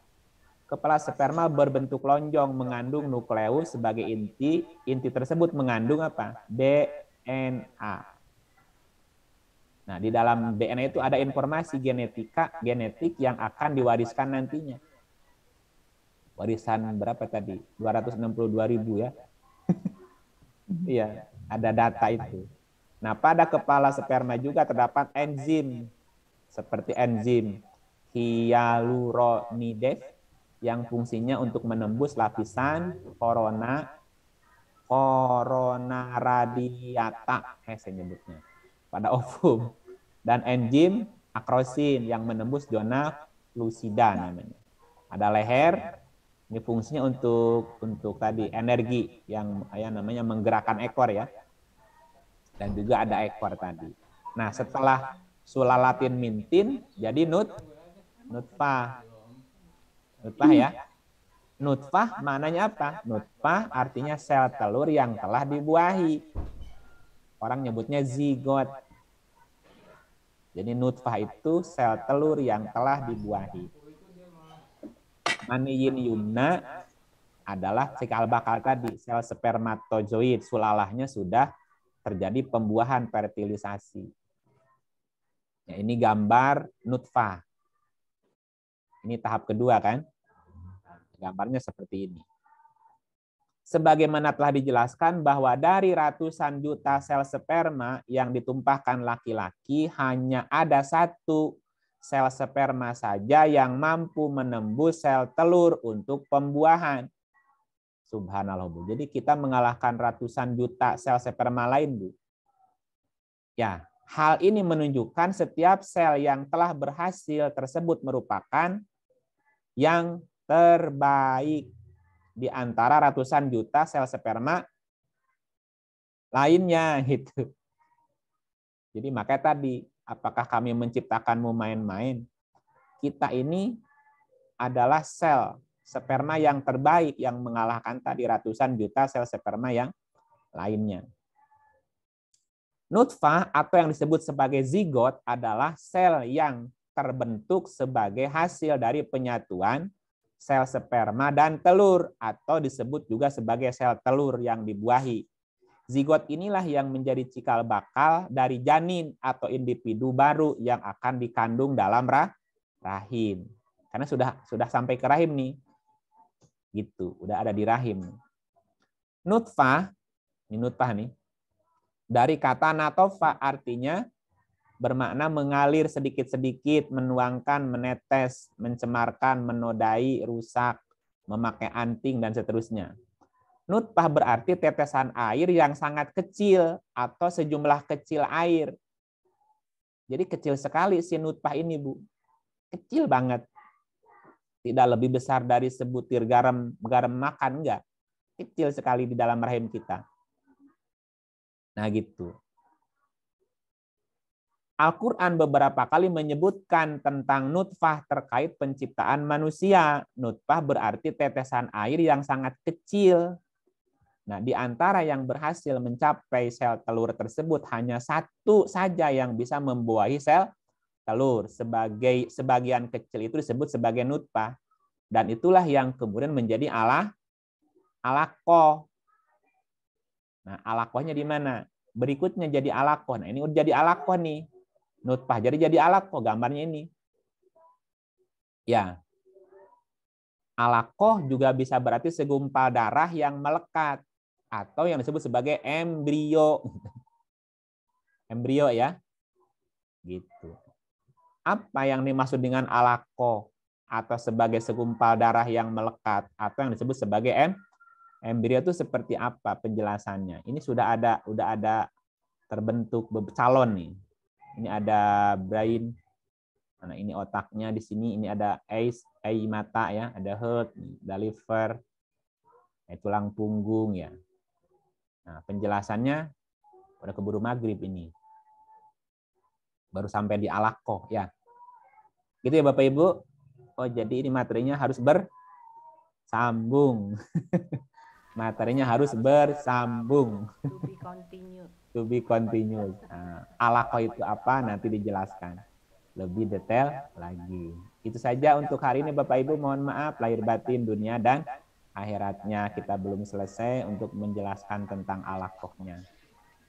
Kepala sperma berbentuk lonjong mengandung nukleus sebagai inti. Inti tersebut mengandung apa? DNA. Nah, di dalam DNA itu ada informasi genetik yang akan diwariskan nantinya. Warisan berapa tadi? 262.000 ya. Iya, ada data itu. Nah, pada kepala sperma juga terdapat enzim seperti enzim hyaluronidase yang fungsinya untuk menembus lapisan korona radiata, saya nyebutnya, pada ovum, dan enzim akrosin yang menembus zona flusida namanya. Ada leher, ini fungsinya untuk tadi energi yang namanya menggerakkan ekor ya. Dan juga ada ekor tadi. Nah, setelah sulalatin mintin jadi nutfah. Nutfah ya. Nutfah maknanya apa? Nutfah artinya sel telur yang telah dibuahi. Orang nyebutnya zigot. Jadi nutfah itu sel telur yang telah dibuahi. Maniyin yumna adalah cikal bakal tadi, sel spermatozoid, sulalahnya sudah terjadi pembuahan fertilisasi. Ya, ini gambar nutfah. Ini tahap kedua kan? Gambarnya seperti ini. Sebagaimana telah dijelaskan bahwa dari ratusan juta sel sperma yang ditumpahkan laki-laki, hanya ada satu sel sperma saja yang mampu menembus sel telur untuk pembuahan. Subhanallah, Bu. Jadi kita mengalahkan ratusan juta sel sperma lain, Bu. Ya, hal ini menunjukkan setiap sel yang telah berhasil tersebut merupakan yang terbaik di antara ratusan juta sel sperma lainnya gitu. Jadi makanya tadi, apakah kami menciptakanmu main-main? Kita ini adalah sel sperma yang terbaik yang mengalahkan tadi ratusan juta sel sperma yang lainnya. Nutfah atau yang disebut sebagai zigot adalah sel yang terbentuk sebagai hasil dari penyatuan sel sperma dan telur atau disebut juga sebagai sel telur yang dibuahi. Zigot inilah yang menjadi cikal bakal dari janin atau individu baru yang akan dikandung dalam rahim. Karena sudah sampai ke rahim nih. Gitu, udah ada di rahim. Nutfah, ini nutfah nih. Dari kata natofa artinya bermakna mengalir sedikit-sedikit, menuangkan, menetes, mencemarkan, menodai, rusak, memakai anting, dan seterusnya. Nutfah berarti tetesan air yang sangat kecil atau sejumlah kecil air. Jadi kecil sekali si nutfah ini, Bu. Kecil banget. Tidak lebih besar dari sebutir garam makan, enggak. Kecil sekali di dalam rahim kita. Nah gitu. Al-Quran beberapa kali menyebutkan tentang nutfah terkait penciptaan manusia. Nutfah berarti tetesan air yang sangat kecil. Nah, di antara yang berhasil mencapai sel telur tersebut, hanya satu saja yang bisa membuahi sel telur. Sebagian kecil itu disebut sebagai nutfah. Dan itulah yang kemudian menjadi alaqah. Nah, alaqahnya di mana? Berikutnya jadi alaqah. Nah, ini udah jadi alaqah nih. Nutfah jadi alaqah, gambarnya ini. Ya. Alaqah juga bisa berarti segumpal darah yang melekat atau yang disebut sebagai embrio. Embrio ya. Gitu. Apa yang dimaksud dengan alaqah atau sebagai segumpal darah yang melekat atau yang disebut sebagai embrio itu seperti apa penjelasannya? Ini sudah ada terbentuk calon nih. Ini ada brain, nah ini otaknya di sini, ini ada eye mata ya, ada heart, ada liver, tulang punggung ya. Nah penjelasannya udah keburu maghrib ini, baru sampai di alaqah ya. Gitu ya Bapak Ibu. Oh jadi ini materinya harus bersambung. Materinya harus bersambung. To be continued. To be continued. Alaqah itu apa? Nanti dijelaskan lebih detail lagi. Itu saja untuk hari ini Bapak Ibu. Mohon maaf lahir batin dunia dan akhiratnya kita belum selesai untuk menjelaskan tentang alaqahnya.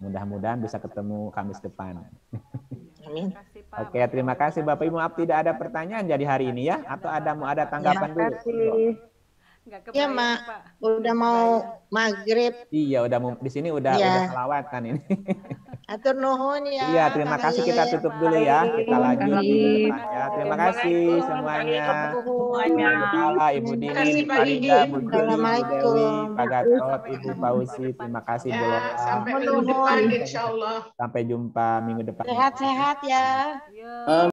Mudah-mudahan bisa ketemu Kamis depan. Amin. Oke, terima kasih Bapak Ibu. Maaf tidak ada pertanyaan jadi hari ini ya, atau ada tanggapan dulu? Nggak Ya, kebayang, Mak. Pak. Udah mau maghrib. Iya, udah di sini udah selawatan ini. Atur nuhun ya. Iya, terima Kang kasih. Iin. Kita tutup dulu ya. Kita lanjut minggu depan ya. Terima kasih semuanya. Ibu Dini, Terima kasih, Bu Pak Farida, Didi. Bu Juli, Bu Dewi, Assalamualaikum. Pak Gatot, Ibu Fauzi. Terima kasih Bu Lola. Sampai minggu depan, insya Allah. Sampai jumpa minggu depan. Sehat-sehat ya. Yuk.